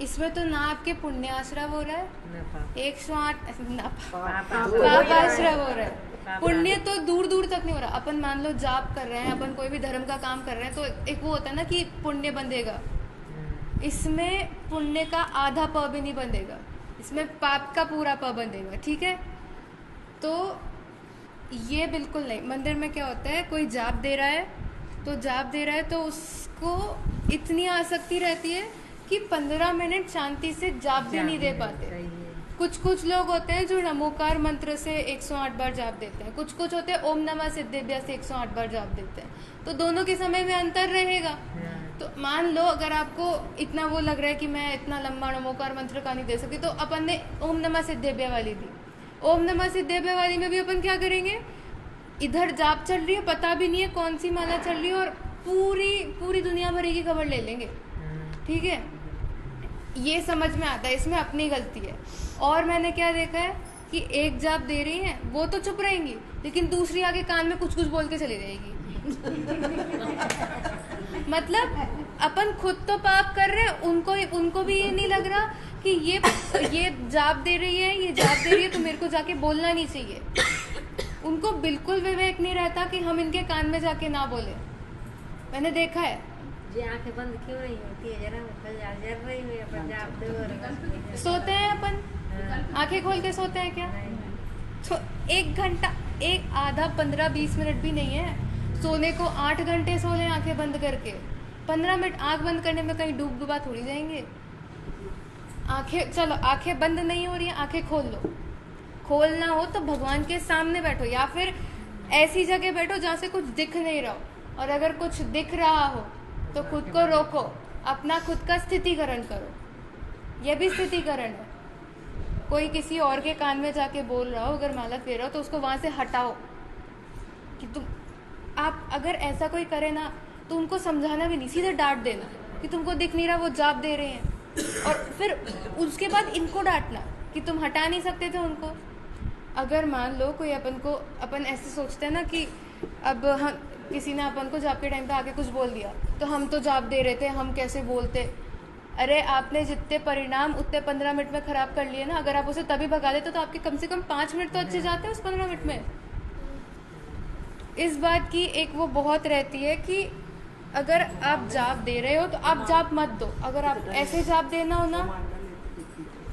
इसमें तो ना आपके पुण्याश्रव हो रहा है, न पाप 108 ना पाप पाप आश्रय हो रहा है, पुण्य तो दूर दूर तक नहीं हो रहा। अपन मान लो जाप कर रहे हैं, अपन कोई भी धर्म का काम कर रहे हैं, तो एक वो होता है ना कि पुण्य बंधेगा, इसमें पुण्य का आधा प भी नहीं बंधेगा, इसमें पाप का पूरा प बंधेगा। ठीक है, तो ये बिल्कुल नहीं। मंदिर में क्या होता है, कोई जाप दे रहा है तो उसको इतनी आसक्ति रहती है कि 15 मिनट शांति से जाप भी नहीं दे पाते। कुछ लोग होते हैं जो नमोकार मंत्र से 108 बार जाप देते हैं, कुछ होते हैं ओम नमः सिद्धिभ्य से 108 बार जाप देते हैं, तो दोनों के समय में अंतर रहेगा। तो मान लो अगर आपको इतना वो लग रहा है कि मैं इतना लंबा नमोकार मंत्र का नहीं दे सकती, तो अपन ने ओम नमः सिद्धिभ्य वाली दी। ओम नमः सिद्धिभ्य वाली में भी अपन क्या करेंगे, इधर जाप चल रही है, पता भी नहीं है कौन सी माला चल रही है, और पूरी दुनिया भरी की खबर ले लेंगे। ठीक है, ये समझ में आता है, इसमें अपनी गलती है। और मैंने क्या देखा है कि एक जाप दे रही है वो तो चुप रहेंगी, लेकिन दूसरी आगे कान में कुछ बोल के चली जाएगी। मतलब अपन खुद तो पाप कर रहे हैं, उनको भी ये नहीं लग रहा कि ये जाप दे रही है तो मेरे को जाके बोलना नहीं चाहिए। उनको बिल्कुल विवेक नहीं रहता कि हम इनके कान में जाके ना बोले। मैंने देखा है। जी आंखें बंद क्यों नहीं होती है, जरा जर रही है पंजाब दो सोते हैं अपन, आंखें खोल के सोते हैं क्या? तो 1 घंटा, एक आधा 15-20 मिनट भी नहीं है, सोने को 8 घंटे सो लें आंखें बंद करके। 15 मिनट आंख बंद करने में कहीं डूबा थोड़ी जाएंगे। आंखें बंद नहीं हो रही है, आंखें खोल लो। खोलना हो तो भगवान के सामने बैठो, या फिर ऐसी जगह बैठो जहाँ से कुछ दिख नहीं रहा हो, और अगर कुछ दिख रहा हो तो खुद को रोको, अपना खुद का स्थितिकरण करो। यह भी स्थितिकरण है। कोई किसी और के कान में जाके बोल रहा हो, अगर माला फेर रहा हो, तो उसको वहाँ से हटाओ कि आप अगर ऐसा कोई करे ना तो उनको समझाना भी नहीं, सीधे डांट देना कि तुमको दिख नहीं रहा, वो जाप दे रहे हैं, और फिर उसके बाद इनको डांटना कि तुम हटा नहीं सकते थे उनको। अगर मान लो कोई अपन ऐसे सोचते हैं ना कि अब हम किसी ने अपन को जाप के टाइम पे आके कुछ बोल दिया, तो हम तो जाप दे रहे थे, हम कैसे बोलते। अरे आपने जितने परिणाम उतने 15 मिनट में खराब कर लिए ना। अगर आप उसे तभी भगा देते तो आपके कम से कम 5 मिनट तो अच्छे जाते हैं उस 15 मिनट में। इस बात की एक वो बहुत रहती है कि अगर आप जाप दे रहे हो तो आप जाप मत दो। अगर आप ऐसे जाप देना हो ना,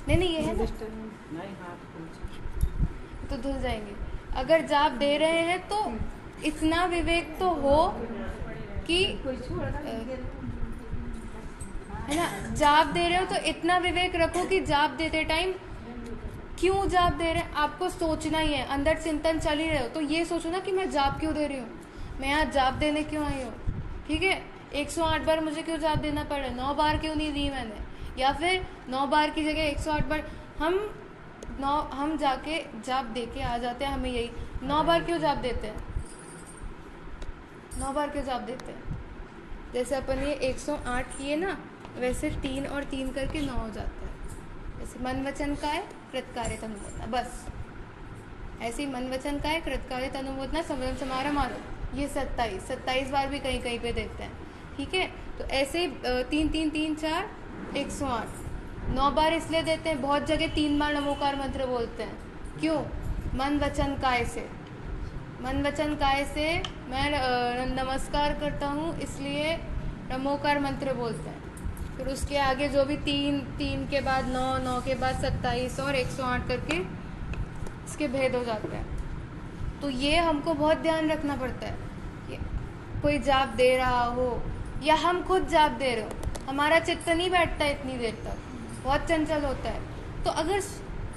नहीं ये है ना, तो धुल जाएंगे। अगर जाप दे रहे हैं तो इतना विवेक तो हो कि है ना, जाप दे रहे हो तो इतना विवेक रखो कि जाप देते टाइम क्यों जाप दे रहे हैं आपको सोचना ही है। अंदर चिंतन चल ही रहे हो तो ये सोचो ना कि मैं जाप क्यों दे रही हूँ, मैं यहाँ जाप देने क्यों आई हूँ। ठीक है, 108 बार मुझे क्यों जाप देना पड़ा, 9 बार क्यों नहीं दी मैंने, या फिर 9 बार की जगह 108 बार। हम जाके जाप दे के आ जाते हैं, हमें यही 9 बार क्यों जाप देते हैं, 9 बार क्यों जाप देते हैं। जैसे अपन ये 108 किए ना, वैसे 3 और 3 करके 9 हो जाता है। जैसे मन वचन का है, कृतकार्य तनुमोदना, बस ऐसे ही मन वचन का है, कृतकार्य तनुमोदना, संवरण समारोह मारो, ये 27 बार भी कहीं कहीं पे देते हैं। ठीक है, तो ऐसे 3 3 3 4 108 9 बार इसलिए देते हैं। बहुत जगह 3 बार नमोकार मंत्र बोलते हैं, क्यों? मन वचन काय से, मन वचन काय से मैं नमस्कार करता हूँ, इसलिए नमोकार मंत्र बोलते हैं। फिर उसके आगे जो भी 3 के बाद 9, 9 के बाद 27 और 108 करके इसके भेद हो जाते हैं। तो ये हमको बहुत ध्यान रखना पड़ता है कि कोई जाप दे रहा हो या हम खुद जाप दे रहे हो, हमारा चित्त नहीं बैठता इतनी देर तक, बहुत चंचल होता है। तो अगर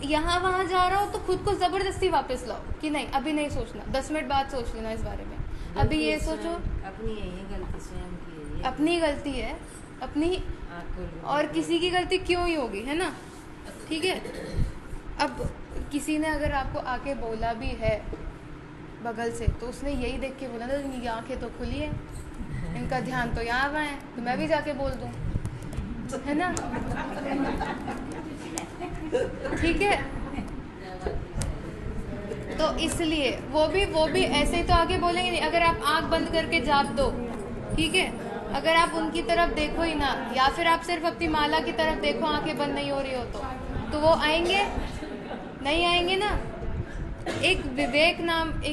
यहाँ वहाँ जा रहा हो तो खुद को ज़बरदस्ती वापस लाओ कि नहीं अभी नहीं सोचना, 10 मिनट बाद सोच लेना इस बारे में, अभी ये सोचो। अपनी गलती स्वयं की है, अपनी गलती है अपनी, और किसी की गलती क्यों ही होगी, है ना। ठीक है, अब किसी ने अगर आपको आके बोला भी है बगल से, तो उसने यही देख के बोला ना, इनकी आंखें तो खुली है, इनका ध्यान तो यहाँ वहाँ है, तो मैं भी जाके बोल दूँ, है ना। ठीक है, तो इसलिए वो भी ऐसे ही तो आगे बोलेंगे नहीं। अगर आप आंख बंद करके जाप दो, ठीक है, अगर आप उनकी तरफ देखो ही ना, या फिर आप सिर्फ अपनी माला की तरफ देखो, आंखें बंद नहीं हो रही हो तो वो आएंगे नहीं, आएंगे ना। एक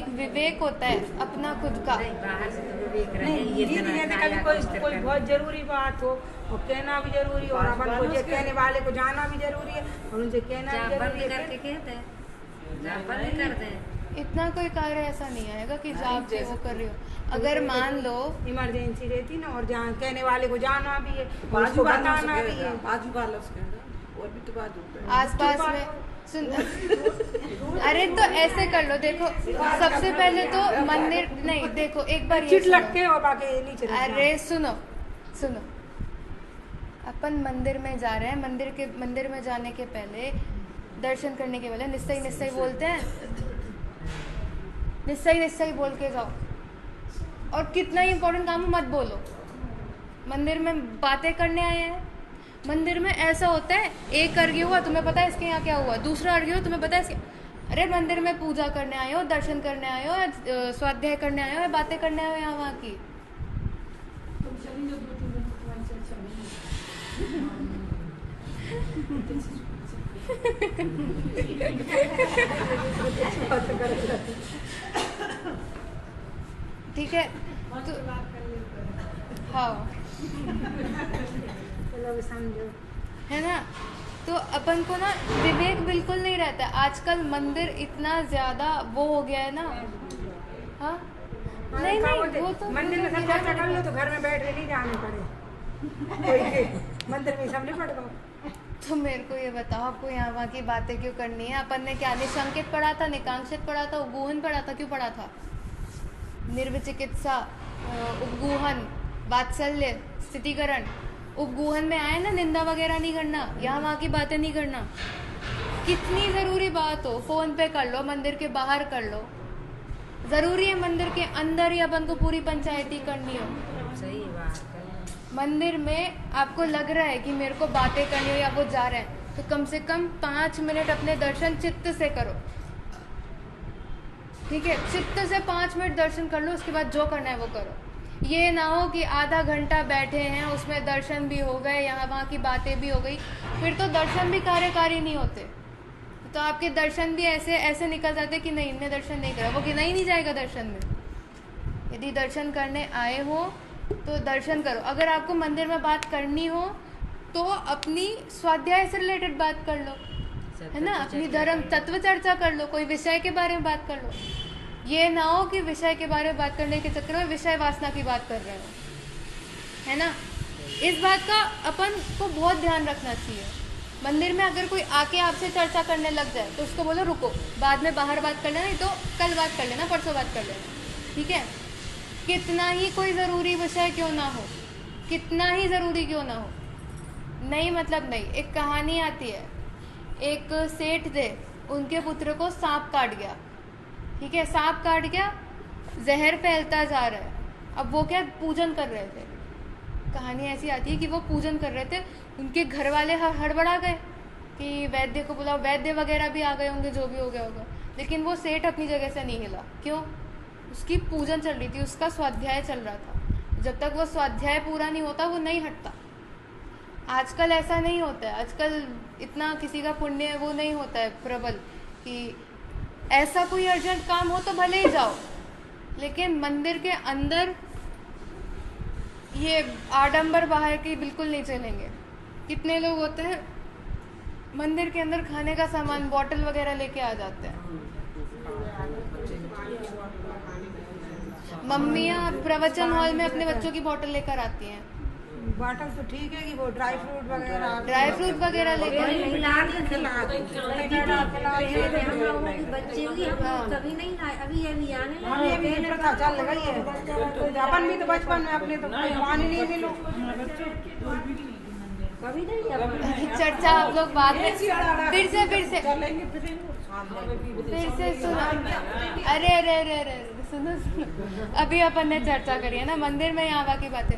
विवेक होता है अपना खुद का। बाहर से तो विवेक रहे, नहीं, ये कभी कोई बहुत जरूरी बात हो और कहना भी जरूरी और अपन को जो कहने वाले को जाना भी जरूरी है और उनसे कहना भी जरूरी है। करके कहते हैं, जापर भी करते हैं। इतना कोई कार्य ऐसा नहीं आएगा कि जाप से वो कर रही हो। अगर मान लो इमरजेंसी रहती ना, और जहाँ कहने वाले को जाना भी है, बाजू उसको वालों से बताना भी कहना, है। बाजू वालों से कहना, और भी तो बाजू पे है। आसपास में सुन, अरे तो ऐसे कर लो, देखो सबसे पहले तो मंदिर नहीं, देखो एक बार ये चिट सुनो। लग के और बाकी नीचे रखना। अरे सुनो, अपन मंदिर में जा रहे हैं, मंदिर में जाने के पहले, दर्शन करने के पहले निश्चय बोलते हैं, निश्चय बोल के जाओ। और कितना ही इंपॉर्टेंट काम हो मत बोलो। मंदिर में बातें करने आए हैं, मंदिर में ऐसा होता है, एक अर्घ्य हुआ तुम्हें पता है इसके यहाँ क्या हुआ, दूसरा अर्घ्य हुआ तुम्हें पता है इसके, अरे मंदिर में पूजा करने आए हो, दर्शन करने आए हो, स्वाध्याय करने आए हो, बातें करने आए हो यहाँ वहाँ की। ठीक है तो हाँ, चलो समझो, है ना। तो अपन को ना विवेक बिल्कुल नहीं रहता है। आजकल मंदिर इतना ज्यादा वो हो गया है ना। हाँ नहीं वो तो मंदिर में सब चर्चा कर लो तो घर में बैठ के नहीं जाने पड़े। मंदिर में सब नहीं पड़ गो। तो मेरे को ये बताओ, आपको यहाँ वहाँ की बातें क्यों करनी है? अपन ने क्या निशंकित पढ़ा था, निकांक्षित पढ़ा था, उपगूहन पढ़ा था, क्यों पढ़ा था? निर्विचिकित्सा, उपगूहन, वात्सल्य, स्थितिकरण। उपगूहन में आए ना, निंदा वगैरह नहीं करना, यहाँ वहाँ की बातें नहीं करना। कितनी ज़रूरी बात हो फ़ोन पे कर लो, मंदिर के बाहर कर लो। ज़रूरी है मंदिर के अंदर ही अपन को पूरी पंचायती करनी हो? सही बात है। मंदिर में आपको लग रहा है कि मेरे को बातें करनी हो या वो जा रहे हैं, तो कम से कम 5 मिनट अपने दर्शन चित्त से करो। ठीक है, चित्त से 5 मिनट दर्शन कर लो, उसके बाद जो करना है वो करो। ये ना हो कि आधा घंटा बैठे हैं, उसमें दर्शन भी हो गए, यहाँ वहाँ की बातें भी हो गई, फिर तो दर्शन भी कार्यकारी नहीं होते। तो आपके दर्शन भी ऐसे निकल जाते कि नहीं, इनने दर्शन नहीं करा, वो गिना ही नहीं जाएगा दर्शन में। यदि दर्शन करने आए हो तो दर्शन करो। अगर आपको मंदिर में बात करनी हो तो अपनी स्वाध्याय से रिलेटेड बात कर लो, है ना, अपनी धर्म तत्व चर्चा कर लो, कोई विषय के बारे में बात कर लो। ये ना हो कि विषय के बारे में बात करने के चक्कर में विषय वासना की बात कर रहे हो, है ना। इस बात का अपन को बहुत ध्यान रखना चाहिए। मंदिर में अगर कोई आके आपसे चर्चा करने लग जाए तो उसको बोलो रुको, बाद में बाहर बात कर लेना, नहीं तो कल बात कर लेना, परसों बात कर लेना, ठीक है। कितना ही कोई ज़रूरी विषय क्यों ना हो, कितना ही ज़रूरी क्यों ना हो, नहीं मतलब नहीं। एक कहानी आती है, एक सेठ थे, उनके पुत्र को सांप काट गया, ठीक है, सांप काट गया, जहर फैलता जा रहा है। अब वो क्या पूजन कर रहे थे, कहानी ऐसी आती है कि वो पूजन कर रहे थे, उनके घर वाले हड़बड़ा गए कि वैद्य को बुलाओ, वैद्य वगैरह भी आ गए होंगे, जो भी हो गया होगा, लेकिन वो सेठ अपनी जगह से नहीं हिला। क्यों? उसकी पूजन चल रही थी, उसका स्वाध्याय चल रहा था। जब तक वो स्वाध्याय पूरा नहीं होता वो नहीं हटता। आजकल ऐसा नहीं होता है, आजकल इतना किसी का पुण्य वो नहीं होता है प्रबल कि ऐसा कोई अर्जेंट काम हो तो भले ही जाओ, लेकिन मंदिर के अंदर ये आडंबर बाहर की बिल्कुल नहीं चलेंगे। कितने लोग होते हैं मंदिर के अंदर खाने का सामान, बॉटल वगैरह लेके आ जाते हैं। मम्मियाँ प्रवचन हॉल में अपने बच्चों की बॉटल लेकर आती हैं। बॉटल तो ठीक है कि वो ड्राई फ्रूट वगैरह लेकर हम लोगों की बच्चे हुई, हम कभी नहीं लाए, अभी अभी आने लगे। ये भी प्रथा चल गई है। अपन भी तो बचपन में अपने तो पानी नहीं मिलो, कभी नहीं। चर्चा आप लोग बाद में फिर से सुनो। अरे सुनो, अभी अपन ने चर्चा करी है ना मंदिर में, यहाँ वहाँ की बातें।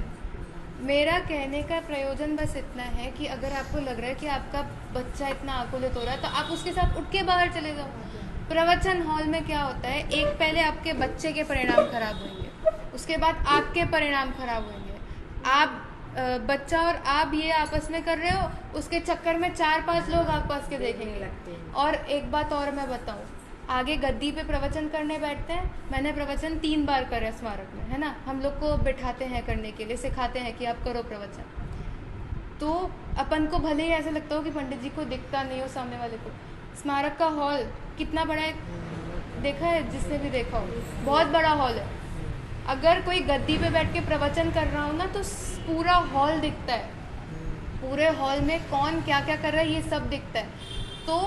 मेरा कहने का प्रयोजन बस इतना है कि अगर आपको लग रहा है कि आपका बच्चा इतना आकुलित हो रहा है तो आप उसके साथ उठ के बाहर चले जाओ। प्रवचन हॉल में क्या होता है, एक पहले आपके बच्चे के परिणाम खराब होंगे, उसके बाद आपके परिणाम खराब होंगे, आप बच्चा और आप ये आपस में कर रहे हो, उसके चक्कर में 4-5 लोग आसपास के देखेंगे लगते हैं। और एक बात और मैं बताऊं, आगे गद्दी पे प्रवचन करने बैठते हैं, मैंने प्रवचन 3 बार करे स्मारक में, है ना, हम लोग को बिठाते हैं करने के लिए, सिखाते हैं कि आप करो प्रवचन। तो अपन को भले ही ऐसा लगता हो कि पंडित जी को दिखता नहीं हो सामने वाले को, स्मारक का हॉल कितना बड़ा है, देखा है जिसने भी देखा हो, बहुत बड़ा हॉल है। अगर कोई गद्दी पे बैठ के प्रवचन कर रहा हो ना तो पूरा हॉल दिखता है, पूरे हॉल में कौन क्या क्या कर रहा है ये सब दिखता है। तो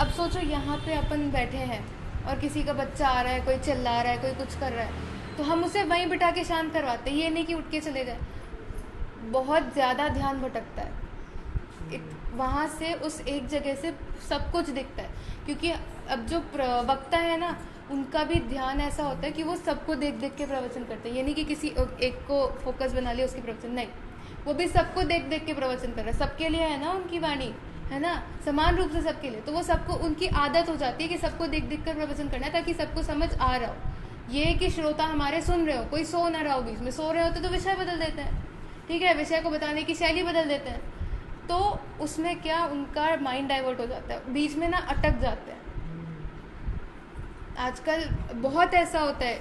अब सोचो यहाँ पे अपन बैठे हैं और किसी का बच्चा आ रहा है, कोई चिल्ला रहा है, कोई कुछ कर रहा है, तो हम उसे वहीं बिठा के शांत करवाते हैं, ये नहीं कि उठ के चले जाए। बहुत ज़्यादा ध्यान भटकता है वहाँ से, उस एक जगह से सब कुछ दिखता है, क्योंकि अब जो वक्ता है ना उनका भी ध्यान ऐसा होता है कि वो सबको देख देख के प्रवचन करते हैं, ये नहीं कि किसी एक को फोकस बना लिया उसकी प्रवचन, नहीं, वो भी सबको देख देख के प्रवचन कर रहे हैं, सबके लिए है ना उनकी वाणी, है ना, समान रूप से सबके लिए। तो वो सबको, उनकी आदत हो जाती है कि सबको देख देख कर प्रवचन करना है ताकि सबको समझ आ रहा हो। ये कि श्रोता हमारे सुन रहे हो, कोई सो ना रहा हो, बीच में सो रहे होते तो विषय बदल देते हैं, ठीक है, विषय को बताने की शैली बदल देते हैं, तो उसमें क्या उनका माइंड डाइवर्ट हो जाता है, बीच में ना अटक जाते हैं। आजकल बहुत ऐसा होता है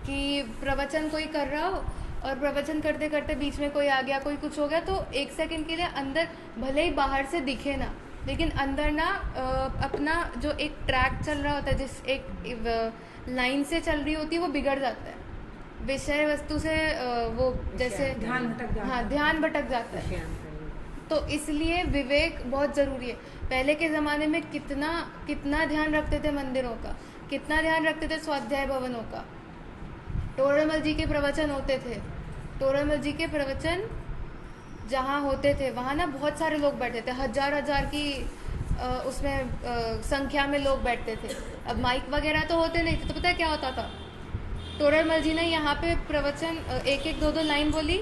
कि प्रवचन कोई कर रहा हो और प्रवचन करते करते बीच में कोई आ गया, कोई कुछ हो गया, तो 1 सेकंड के लिए अंदर भले ही बाहर से दिखे ना, लेकिन अंदर ना अपना जो एक ट्रैक चल रहा होता है, जिस एक लाइन से चल रही होती है, वो बिगड़ जाता है, विषय वस्तु से वो जैसे ध्यान भटक जाता है। हाँ, ध्यान भटक जाता है। तो इसलिए विवेक बहुत ज़रूरी है। पहले के ज़माने में कितना ध्यान रखते थे मंदिरों का, कितना ध्यान रखते थे स्वाध्याय भवनों का। टोडरमल जी के प्रवचन होते थे, टोडरमल जी के प्रवचन जहाँ होते थे वहाँ ना बहुत सारे लोग बैठे थे, हजार की उसमें संख्या में लोग बैठते थे। अब माइक वगैरह तो होते नहीं थे, तो पता है क्या होता था, टोडरमल जी ने यहाँ पे प्रवचन 1-2 लाइन बोली,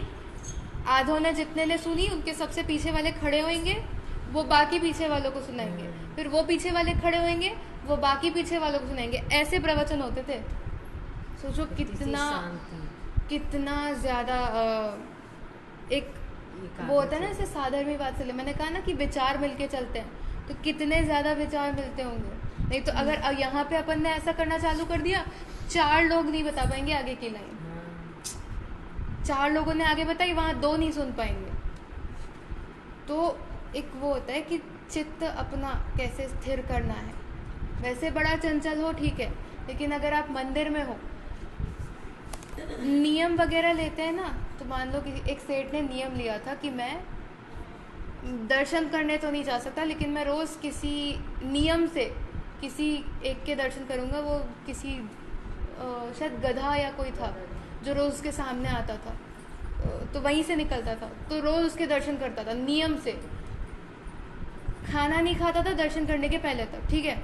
आधों ने जितने ने सुनी उनके सबसे पीछे वाले खड़े होंगे, वो बाकी पीछे वालों को सुनाएंगे, फिर वो पीछे वाले खड़े होंगे, वो बाकी पीछे वालों को सुनाएंगे, ऐसे प्रवचन होते थे। सोचो कितना ज़्यादा एक वो होता है ना, ऐसे साधर्मी बात से, मैंने कहा ना कि विचार मिलके चलते हैं, तो कितने ज़्यादा विचार मिलते होंगे। नहीं तो अगर यहाँ पे अपन ने ऐसा करना चालू कर दिया, 4 लोग नहीं बता पाएंगे आगे की लाइन, 4 लोगों ने आगे बताई, वहाँ 2 नहीं सुन पाएंगे। तो एक वो होता है कि चित्त अपना कैसे स्थिर करना है। वैसे बड़ा चंचल हो ठीक है, लेकिन अगर आप मंदिर में हो, नियम वगैरह लेते हैं ना, तो मान लो कि एक सेठ ने नियम लिया था कि मैं दर्शन करने तो नहीं जा सकता, लेकिन मैं रोज़ किसी नियम से किसी एक के दर्शन करूँगा। वो किसी शायद गधा या कोई था जो रोज़ उसके सामने आता था, तो वहीं से निकलता था, तो रोज़ उसके दर्शन करता था नियम से। खाना नहीं खाता था दर्शन करने के पहले तक, ठीक है,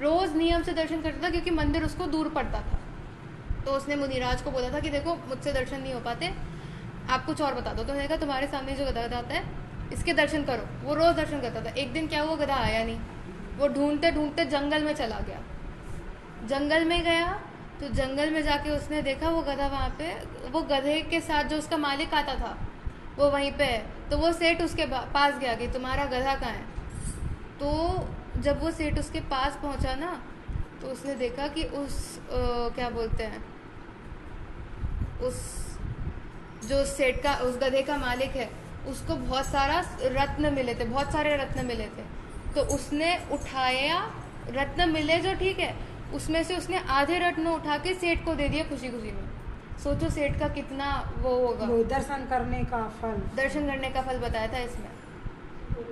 रोज़ नियम से दर्शन करता था क्योंकि मंदिर उसको दूर पड़ता था। तो उसने मुनिराज को बोला था कि देखो मुझसे दर्शन नहीं हो पाते, आप कुछ और बता दो। तो उसने कहा तुम्हारे सामने जो गधा आता है इसके दर्शन करो। वो रोज़ दर्शन करता था। एक दिन क्या हुआ, गधा आया नहीं, वो ढूंढते ढूंढते जंगल में चला गया। जंगल में गया तो जंगल में जाके उसने देखा वो गधा वहाँ पे, वो गधे के साथ जो उसका मालिक आता था वो वहीं पे है। तो वो सेठ उसके पास गया कि तुम्हारा गधा कहाँ है। तो जब वो सेठ उसके पास पहुँचा ना, तो उसने देखा कि उस क्या बोलते हैं, उस जो सेठ का, उस गधे का मालिक है, उसको बहुत सारा रत्न मिले थे, बहुत सारे रत्न मिले थे। तो उसने उठाया, रत्न मिले जो ठीक है, उसमें से उसने आधे रत्न उठा के सेठ को दे दिया खुशी खुशी में। सोचो सेठ का कितना वो होगा। वो दर्शन करने का फल, दर्शन करने का फल बताया था इसमें।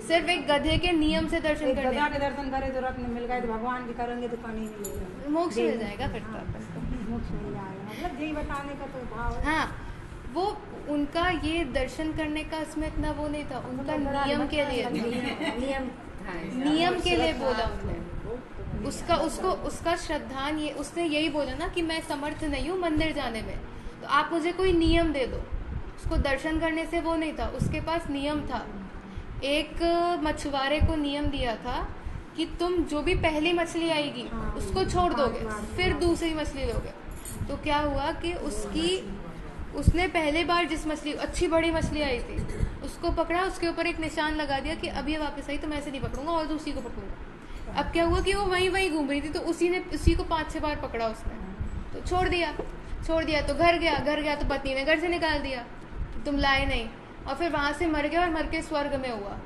सिर्फ एक गधे के नियम से दर्शन करने, गधा के दर्शन करे तो रत्न मिल गए, तो भगवान के करेंगे तो कहीं नहीं मिलेगा, मोक्ष मिल जाएगा फिर तो अपन को। मोक्ष मिल जाएगा, मतलब यही बताने का तो भाव है। हाँ, वो उनका ये दर्शन करने का इसमें इतना वो नहीं था, उनका नियम के लिए नियम के लिए बोला उन्होंने। उसका श्रद्धान ये, उसने यही बोला ना कि मैं समर्थ नहीं हूँ मंदिर जाने में, तो आप मुझे कोई नियम दे दो। उसको दर्शन करने से वो नहीं था, उसके पास नियम था। एक मछुआरे को नियम दिया था कि तुम जो भी पहली मछली आएगी उसको छोड़ दोगे, फिर दूसरी मछली लोगे। तो क्या हुआ कि उसकी उसने पहले बार जिस मछली, अच्छी बड़ी मछली आई थी, उसको पकड़ा, उसके ऊपर एक निशान लगा दिया कि अब ये वापस आई तो मैं ऐसे नहीं पकड़ूंगा और दूसरी को पकड़ूंगा। अब क्या हुआ कि वो वहीं वहीं घूम रही थी, तो उसी को 5-6 बार पकड़ा उसने, तो छोड़ दिया तो घर गया तो पत्नी ने घर से निकाल दिया, तुम लाए नहीं, और फिर वहां से मर गया और मर के स्वर्ग में हुआ।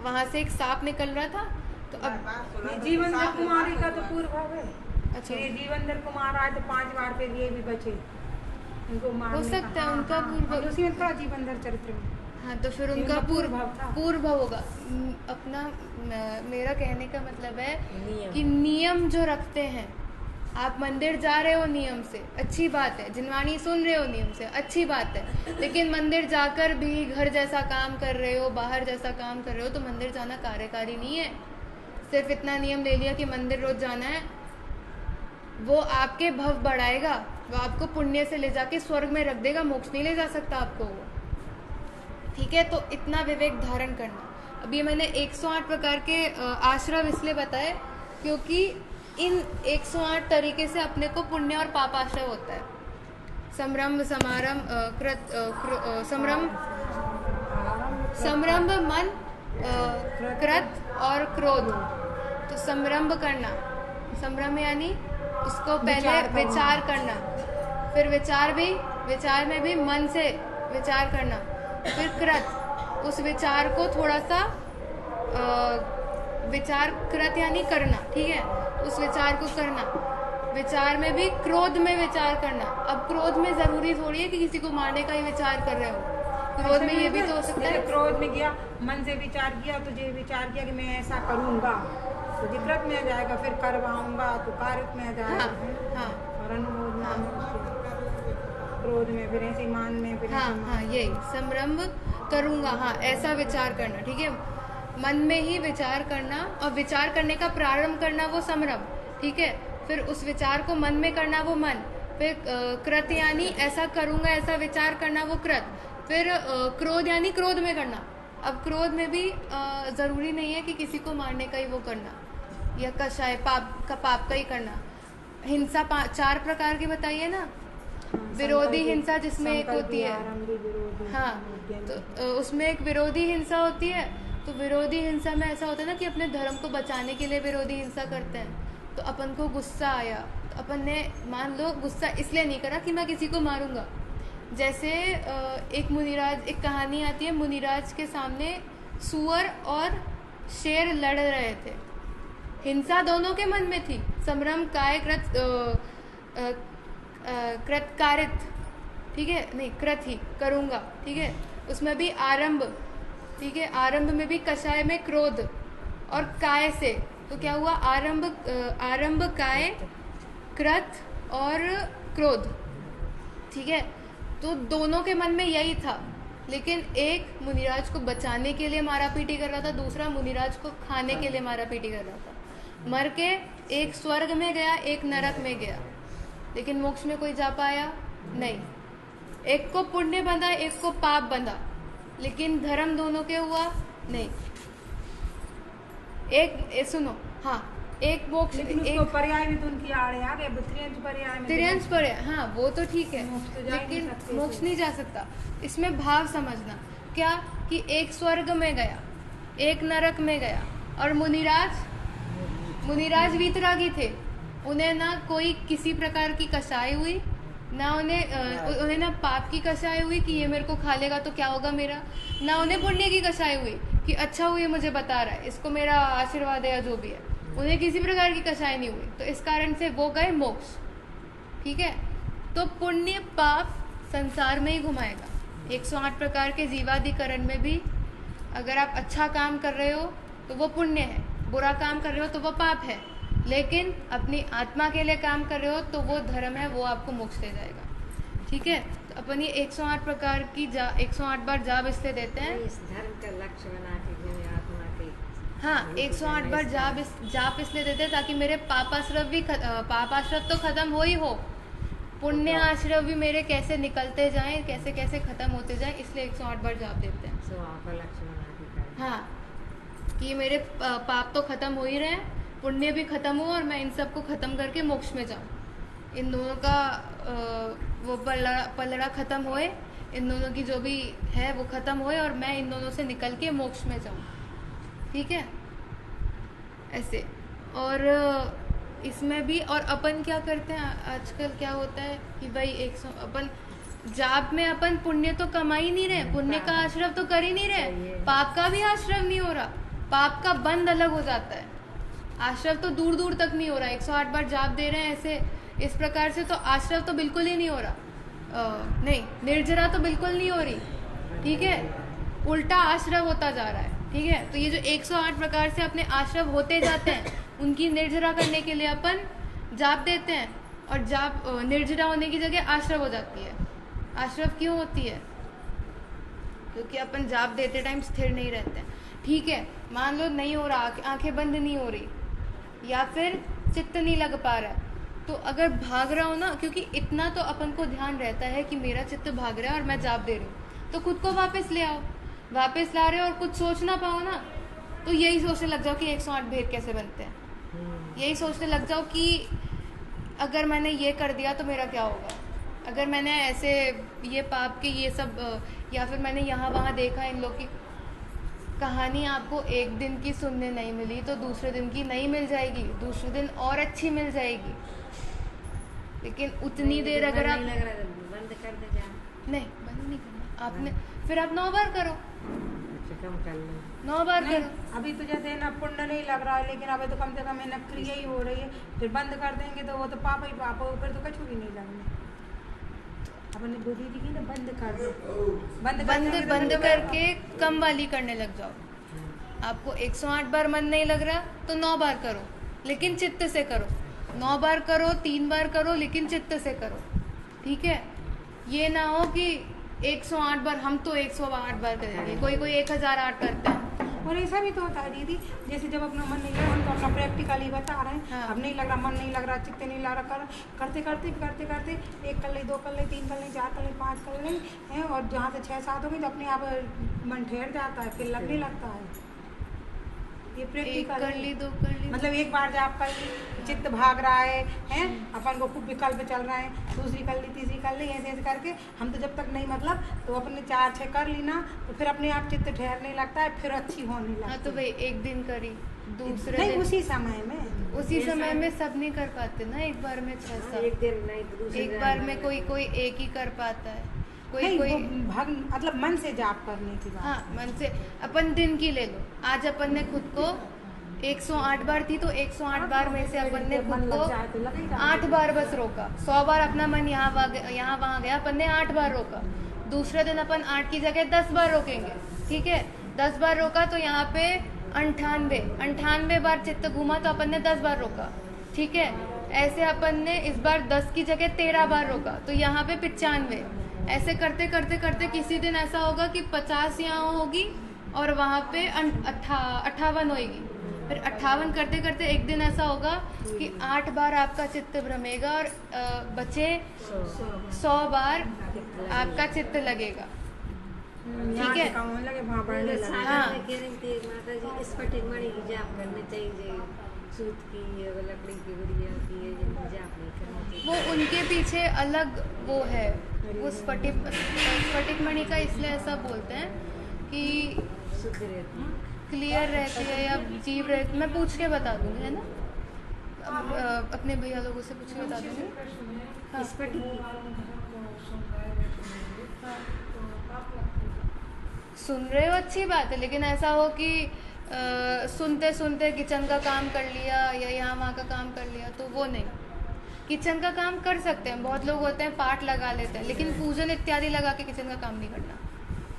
वहां से एक सांप निकल रहा था, तो अब ये जीवनधर कुमारी का तो पूर्व भाव है। अच्छा, ये जीवनधर कुमार आए तो 5 बार के लिए भी बचे, उनको मारने हो सकता है उनका पूर्व, उसी में था जीवनधर चरित्र में। हाँ, तो फिर ये उनका उनका पूर्व भाव था। पूर्व भाव होगा। अपना मेरा कहने का मतलब है नियम। कि नियम जो रखते हैं, आप मंदिर जा रहे हो नियम से, अच्छी बात है, जिनवाणी सुन रहे हो नियम से, अच्छी बात है, लेकिन मंदिर जाकर भी घर जैसा काम कर रहे हो, बाहर जैसा काम कर रहे हो, तो मंदिर जाना कार्यकारी नहीं है। सिर्फ इतना नियम ले लिया कि मंदिर रोज जाना है, वो आपके भव बढ़ाएगा, वो आपको पुण्य से ले जाके स्वर्ग में रख देगा, मोक्ष नहीं ले जा सकता आपको वो। ठीक है, तो इतना विवेक धारण करना। अब ये मैंने 108 प्रकार के आश्रम इसलिए बताए क्योंकि इन 108 तरीके से अपने को पुण्य और पाप आश्रय होता है। समरंभ, समारंभ, समरंभ मन, कृत और क्रोध। तो समरंभ करना, समरंभ यानी उसको पहले विचार करना, फिर विचार में भी मन से विचार करना, फिर कृत, उस विचार को थोड़ा सा विचार, कृत यानी करना, ठीक है, उस विचार को करना, विचार में भी क्रोध में विचार करना। अब क्रोध में जरूरी थोड़ी है कि किसी को मारने का ही विचार कर रहे हो, क्रोध में ये भी तो हो सकता है। क्रोध में गया, मन से विचार किया, तो ये विचार किया कि मैं ऐसा करूंगा, तो जिक्रत में आ जाएगा, फिर करवाऊंगा तो कारक में आ जाएगा। हाँ, और अनुमोद में, क्रोध में, फिर ऐसे मान में, फिर हाँ, यही समरंभ करूंगा, हाँ, ऐसा विचार करना, ठीक है, मन में ही विचार करना, और विचार करने का प्रारंभ करना वो समरंभ, ठीक है, फिर उस विचार को मन में करना वो मन, फिर कृत यानी ऐसा करूंगा, ऐसा विचार करना वो कृत, फिर क्रोध यानी क्रोध में करना। अब क्रोध में भी जरूरी नहीं है कि किसी को मारने का ही वो करना, या कषाय पाप का ही करना। हिंसा 4 प्रकार की बताइए ना, विरोधी हिंसा जिसमें एक होती है, हाँ, तो उसमें एक विरोधी हिंसा होती है। तो विरोधी हिंसा में ऐसा होता है ना कि अपने धर्म को बचाने के लिए विरोधी हिंसा करते हैं। तो अपन को गुस्सा आया, तो अपन ने मान लो गुस्सा इसलिए नहीं करा कि मैं किसी को मारूंगा। जैसे एक कहानी आती है, मुनिराज के सामने सुअर और शेर लड़ रहे थे, हिंसा दोनों के मन में थी, समरम काय कृतकारित, ठीक है, नहीं कृत ही करूंगा, ठीक है, उसमें भी आरंभ, ठीक है, आरंभ में भी कषाय में क्रोध और काय से, तो क्या हुआ, आरंभ काय, कृत और क्रोध, ठीक है, तो दोनों के मन में यही था, लेकिन एक मुनिराज को बचाने के लिए मारा पीटी कर रहा था, दूसरा मुनिराज को खाने के लिए मारा पीटी कर रहा था। मर के एक स्वर्ग में गया, एक नरक में गया, लेकिन मोक्ष में कोई जा पाया नहीं। एक को पुण्य बंधा, एक को पाप बंधा, लेकिन धर्म दोनों के हुआ नहीं। सुनो, हाँ, एक मोक्ष, एक पर्याय भी तो उनकी आड़े आ गए, त्रियंश पर्याय, हाँ, वो तो ठीक है, मोक्ष तो लेकिन मोक्ष नहीं जा सकता। इसमें भाव समझना क्या, कि एक स्वर्ग में गया, एक नरक में गया, और मुनिराज वीतरागी थे, उन्हें ना कोई किसी प्रकार की कषाय हुई, ना उन्हें ना पाप की कषाय हुई कि ये मेरे को खा लेगा तो क्या होगा मेरा, ना उन्हें पुण्य की कषाय हुई कि अच्छा हुई मुझे बता रहा है, इसको मेरा आशीर्वाद है या जो भी है, उन्हें किसी प्रकार की कषाय नहीं हुई, तो इस कारण से वो गए मोक्ष, ठीक है। तो पुण्य पाप संसार में ही घुमाएगा। 108 प्रकार के जीवाधिकरण में भी अगर आप अच्छा काम कर रहे हो तो वो पुण्य है, बुरा काम कर रहे हो तो वो पाप है, लेकिन अपनी आत्मा के लिए काम कर रहे हो तो वो धर्म है, वो आपको मोक्ष दे जाएगा, ठीक है। तो अपन ये 108 प्रकार की 108 बार जाप इसलिए देते हैं, इस धर्म का लक्ष्य बना के जिन्हें आत्मा के, हाँ, 108 बार जाप इसलिए देते हैं ताकि मेरे पापाश्रव तो खत्म हो ही हो, पुण्य आश्रव भी मेरे कैसे निकलते जाएं, कैसे कैसे खत्म होते जाएं, इसलिए 108 बार जाप देते हैं। स्वभाव का लक्ष्य बना के करें। हाँ, कि मेरे पाप तो खत्म हो ही रहे हैं, पुण्य भी खत्म हो और मैं इन सब को खत्म करके मोक्ष में जाऊं, इन दोनों का वो पलड़ा ख़त्म होए, इन दोनों की जो भी है वो ख़त्म होए और मैं इन दोनों से निकल के मोक्ष में जाऊँ। ठीक है, ऐसे। और इसमें भी और अपन क्या करते हैं आजकल, क्या होता है कि भाई अपन जाप में अपन पुण्य तो कमा ही नहीं रहे, पुण्य का आश्रव तो कर ही नहीं रहे, पाप का भी आश्रव नहीं हो रहा, पाप का बंद अलग हो जाता है, आश्रव तो दूर दूर तक नहीं हो रहा। 108 बार जाप दे रहे हैं ऐसे इस प्रकार से तो आश्रव तो बिल्कुल ही नहीं हो रहा, नहीं निर्जरा तो बिल्कुल नहीं हो रही। ठीक है, उल्टा आश्रव होता जा रहा है। ठीक है, तो ये जो 108 प्रकार से अपने आश्रव होते जाते हैं उनकी निर्जरा करने के लिए अपन जाप देते हैं, और जाप निर्जरा होने की जगह आश्रव हो जाती है। आश्रव क्यों होती है? क्योंकि अपन जाप देते टाइम स्थिर नहीं रहते हैं। ठीक है, मान लो नहीं हो रहा, आंखें बंद नहीं हो रही या फिर चित्त नहीं लग पा रहा है, तो अगर भाग रहा हो ना, क्योंकि इतना तो अपन को ध्यान रहता है कि मेरा चित्त भाग रहा है और मैं जाप दे रही हूँ, तो खुद को वापस ले आओ। वापस ला रहे हो और कुछ सोच ना पाओ ना, तो यही सोचने लग जाओ कि 108 भेद कैसे बनते हैं, यही सोचने लग जाओ कि अगर मैंने ये कर दिया तो मेरा क्या होगा, अगर मैंने ऐसे ये पाप के ये सब या फिर मैंने यहाँ वहाँ देखा इन लोग की कहानी, आपको एक दिन की सुनने नहीं मिली तो दूसरे दिन की नहीं मिल जाएगी, दूसरे दिन और अच्छी मिल जाएगी। लेकिन उतनी देर अगर आप बंद कर दे जा, नहीं बंद नहीं करना आपने, फिर आप 9 बार करो, कम कर लो 9 बार नहीं, करो। अभी तो जैसे ना पुण्य नहीं लग रहा है, लेकिन अभी तो कम से कम ना क्रिया ही हो रही है, फिर बंद कर देंगे तो वो तो पाप ही पाप हो, फिर तो कुछ भी नहीं लगना। अपनी बुद्धि दिखी ना, बंद कर दो, बंद करके कम वाली करने लग जाओ। आपको 108 बार मन नहीं लग रहा तो 9 बार करो, लेकिन चित्त से करो। 9 बार करो, 3 बार करो, लेकिन चित्त से करो। ठीक है, ये ना हो कि 108 बार, हम तो 108 बार करेंगे, कोई 1008 करते हैं। और ऐसा भी तो होता है दीदी, जैसे जब अपना मन नहीं लग रहा, हम तो अपना प्रैक्टिकली बता रहे हैं। हाँ। अब नहीं लग रहा, मन नहीं लग रहा, चित्त नहीं लग रहा, करते करते 1 कर ले, 2 कर ले, 3 कर ले, 4 कर ले, 5 कर ले हैं, और जहाँ से 6-7 हो गई तो अपने आप मन ठहर जाता है, फिर लगने लगता है। ये 1 प्रैक्टिकल कर ली, 2 कर ली, मतलब एक बार जब आपका चित्त भाग रहा है हैं, अपन को खूब विकल्प चल रहा है, दूसरी कर ली, तीसरी कर ली, ऐसे ऐसे करके हम तो जब तक नहीं, मतलब तो अपने 4-6 कर ली ना, तो फिर अपने आप चित्त ठहरने लगता है, फिर अच्छी होने लगती है। हाँ, तो भाई एक दिन करी, दूसरे नहीं दिन उसी समय में, उसी समय में सब नहीं कर पाते ना, एक बार में 6-7, एक दिन नहीं तो दूसरे एक दिन बार हमारे- में कोई एक ही कर पाता है, नहीं कोई वो भग मतलब मन से जाप करने की बात। हाँ, मन से। अपन दिन की ले लो, आज अपन ने खुद को 108 बार थी तो 108 बार में से अपन ने खुद को 8 बार बस रोका। 100 बार अपना मन यहाँ वहाँ गया, अपन ने 8 बार रोका। दूसरे दिन अपन 8 की जगह 10 बार रोकेंगे। ठीक है, 10 बार रोका तो यहाँ पे 98 बार चित्त घूमा तो अपन ने 10 बार रोका। ठीक है, ऐसे अपन ने इस बार 10 की जगह 13 बार रोका तो यहाँ पे 95। ऐसे करते करते करते किसी दिन ऐसा होगा कि 50 यहाँ होगी और वहाँ पे 58 होगी। फिर 58 करते करते एक दिन ऐसा होगा कि 8 बार आपका चित्त भ्रमेगा और बचे 100 बार आपका चित्त लगेगा। ठीक है, लगे वहाँ बढ़ने लगे। हाँ। माता जी स्फटिक मणि की जाप करनी चाहिए, सूत की और लकड़ी की गुड़िया की जिनकी जाप नहीं करनी चाहिए। वो उनके पीछे अलग वो है, वो स्फटिक मणि का इसलिए ऐसा बोलते हैं कि शुद्ध रहती है। क्लियर रहती है या जीव रहती, मैं पूछ के बता दूंगी, है ना, अपने भैया लोगों से पूछ के बता दूंगी। हाँ। सुन रहे हो अच्छी बात है, लेकिन ऐसा हो कि सुनते सुनते किचन का काम कर लिया या यहाँ वहाँ का काम कर लिया तो वो नहीं। किचन का काम कर सकते हैं, बहुत लोग होते हैं पाठ लगा लेते हैं, लेकिन पूजन इत्यादि लगा के किचन का काम नहीं करना।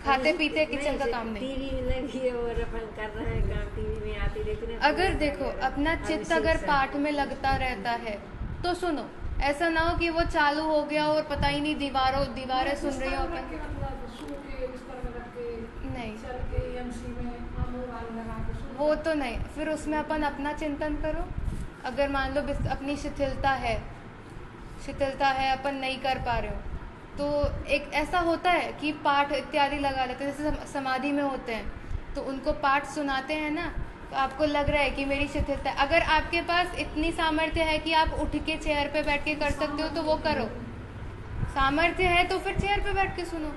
खाते पीते किचन का काम नहीं। टीवी में लगी है और अपन कर रहे हैं काम, टीवी में आती रहती है। अगर देखो अपना चित्त अगर पाठ में लगता रहता है तो सुनो, ऐसा ना हो कि वो चालू हो गया और पता ही नहीं दीवारें सुन रही हो अपन। नहीं, वो तो नहीं, फिर उसमें अपन अपना चिंतन करो। अगर मान लो अपनी शिथिलता है, अपन नहीं कर पा रहे हो तो एक ऐसा होता है कि पाठ इत्यादि लगा लेते हैं, जैसे समाधि में होते हैं तो उनको पाठ सुनाते हैं ना, तो आपको लग रहा है कि मेरी शिथिलता है। अगर आपके पास इतनी सामर्थ्य है कि आप उठ के चेयर पे बैठ के कर सकते हो तो वो करो। सामर्थ्य है तो फिर चेयर पे बैठ के सुनो।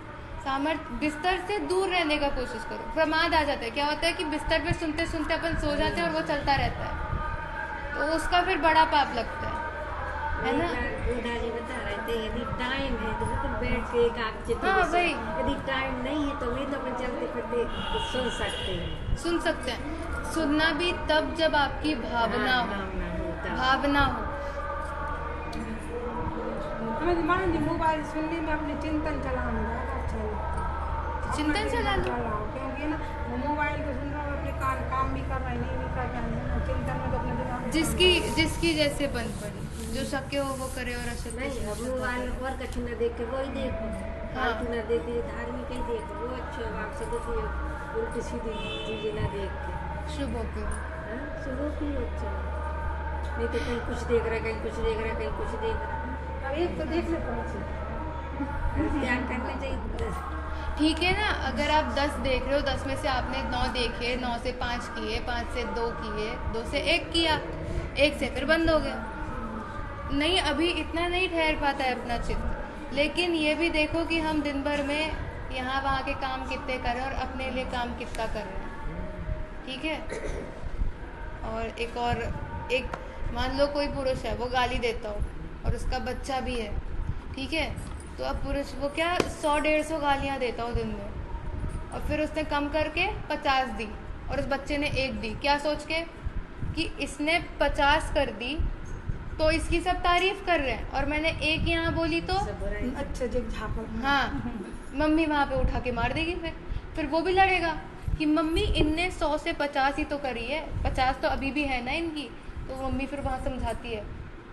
बिस्तर से दूर रहने का कोशिश करो। प्रमाद आ जाता है। क्या होता है कि बिस्तर पे सुनते सुनते अपन सो जाते हैं और वो चलता रहता है, तो उसका फिर बड़ा पाप लगता है ना। दादी बता रहे थे यदि टाइम है तो बिल्कुल बैठ के एक आग चित्र हाँ, वही। यदि टाइम नहीं है तो भी तो अपन चलते फिरते सुन सकते हैं। सुन सकते हैं। सुनना भी तब जब आपकी भावना हो। भावना हो। हमें मान ली मोबाइल सुनने में अपने चिंतन चलाना ज़्यादा अच्छा लगता है। चिंतन चला लो। क्योंकि ना वो मोबाइल को सुन रहा है, अपने काम भी कर रहा है, नहीं भी कर रहा है, चिंतन में तो अपने दिमाग में जिसकी जैसे बन पड़ी, जो शक्य हो वो करे और अशक्य नहीं से अब अशक्य मोबाइल करे। और कछु न देख के वही देखो, फालतू न देखे, धार्मिक ही देखो, वो अच्छा बात से देखिए, उल्टी सीधी चीजें ना देख के शुभ हो के। हाँ, सुबह की अच्छा नहीं तो कहीं कुछ देख रहा है, कहीं कुछ देख रहा है, कहीं कुछ देख रहा है। अब एक तो देख ले पहुँचे ध्यान करना चाहिए। ठीक है ना। अगर आप 10 देख रहे हो, 10 में से आपने 9 देखे, 9 से 5 किए, 5 से 2 किए, 2 से 1 किया, 1 से फिर बंद हो गया। नहीं, अभी इतना नहीं ठहर पाता है अपना चित्त। लेकिन ये भी देखो कि हम दिन भर में यहाँ वहाँ के काम कितने कर रहे हैं और अपने लिए काम कितना कर रहे हैं। ठीक है। और एक मान लो कोई पुरुष है, वो गाली देता हो और उसका बच्चा भी है, ठीक है, तो अब पुरुष वो क्या 100-150 गालियाँ देता हो दिन में, और फिर उसने कम करके 50 दी और उस बच्चे ने 1 दी, क्या सोच के कि इसने 50 कर दी तो इसकी सब तारीफ कर रहे हैं और मैंने 1 यहाँ बोली तो अच्छा जग झापड़। हाँ, मम्मी वहाँ पे उठा के मार देगी। फिर वो भी लड़ेगा कि मम्मी इनने 100 से 50 ही तो करी है, 50 तो अभी भी है ना इनकी। तो मम्मी फिर वहाँ समझाती है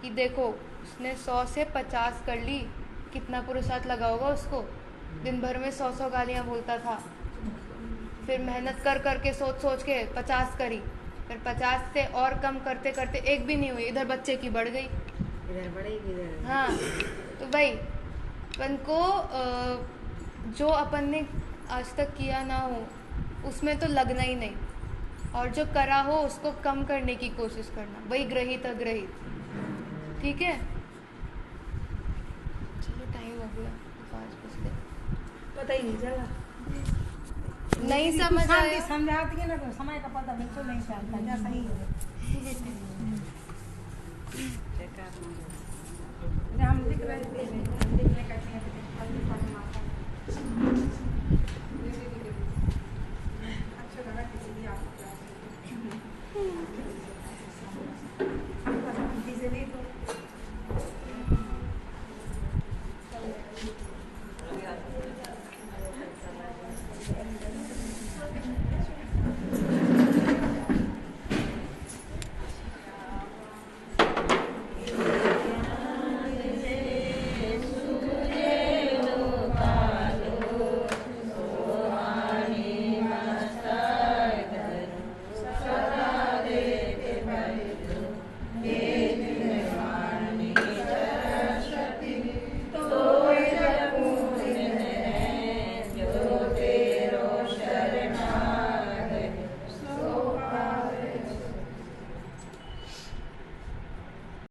कि देखो उसने 100 से 50 कर ली, कितना पुरुषार्थ लगा होगा उसको, दिन भर में 100 गालियाँ बोलता था, फिर मेहनत कर के सोच के 50 करी, फिर 50 से और कम करते करते 1 भी नहीं हुई, इधर बच्चे की बढ़ गई, इधर बढ़ेगी इधर। हाँ। तो भाई अपन को जो अपन ने आज तक किया ना हो उसमें तो लगना ही नहीं, और जो करा हो उसको कम करने की कोशिश करना, वही ग्रहित अग्रहित। ठीक है, चलो टाइम हो गया 5 बजे। पता ही नहीं चला। नहीं समझ आया। समझाती है ना तो समय का पता बिल्कुल नहीं चलता, क्या सही है। हम लिख रहे थे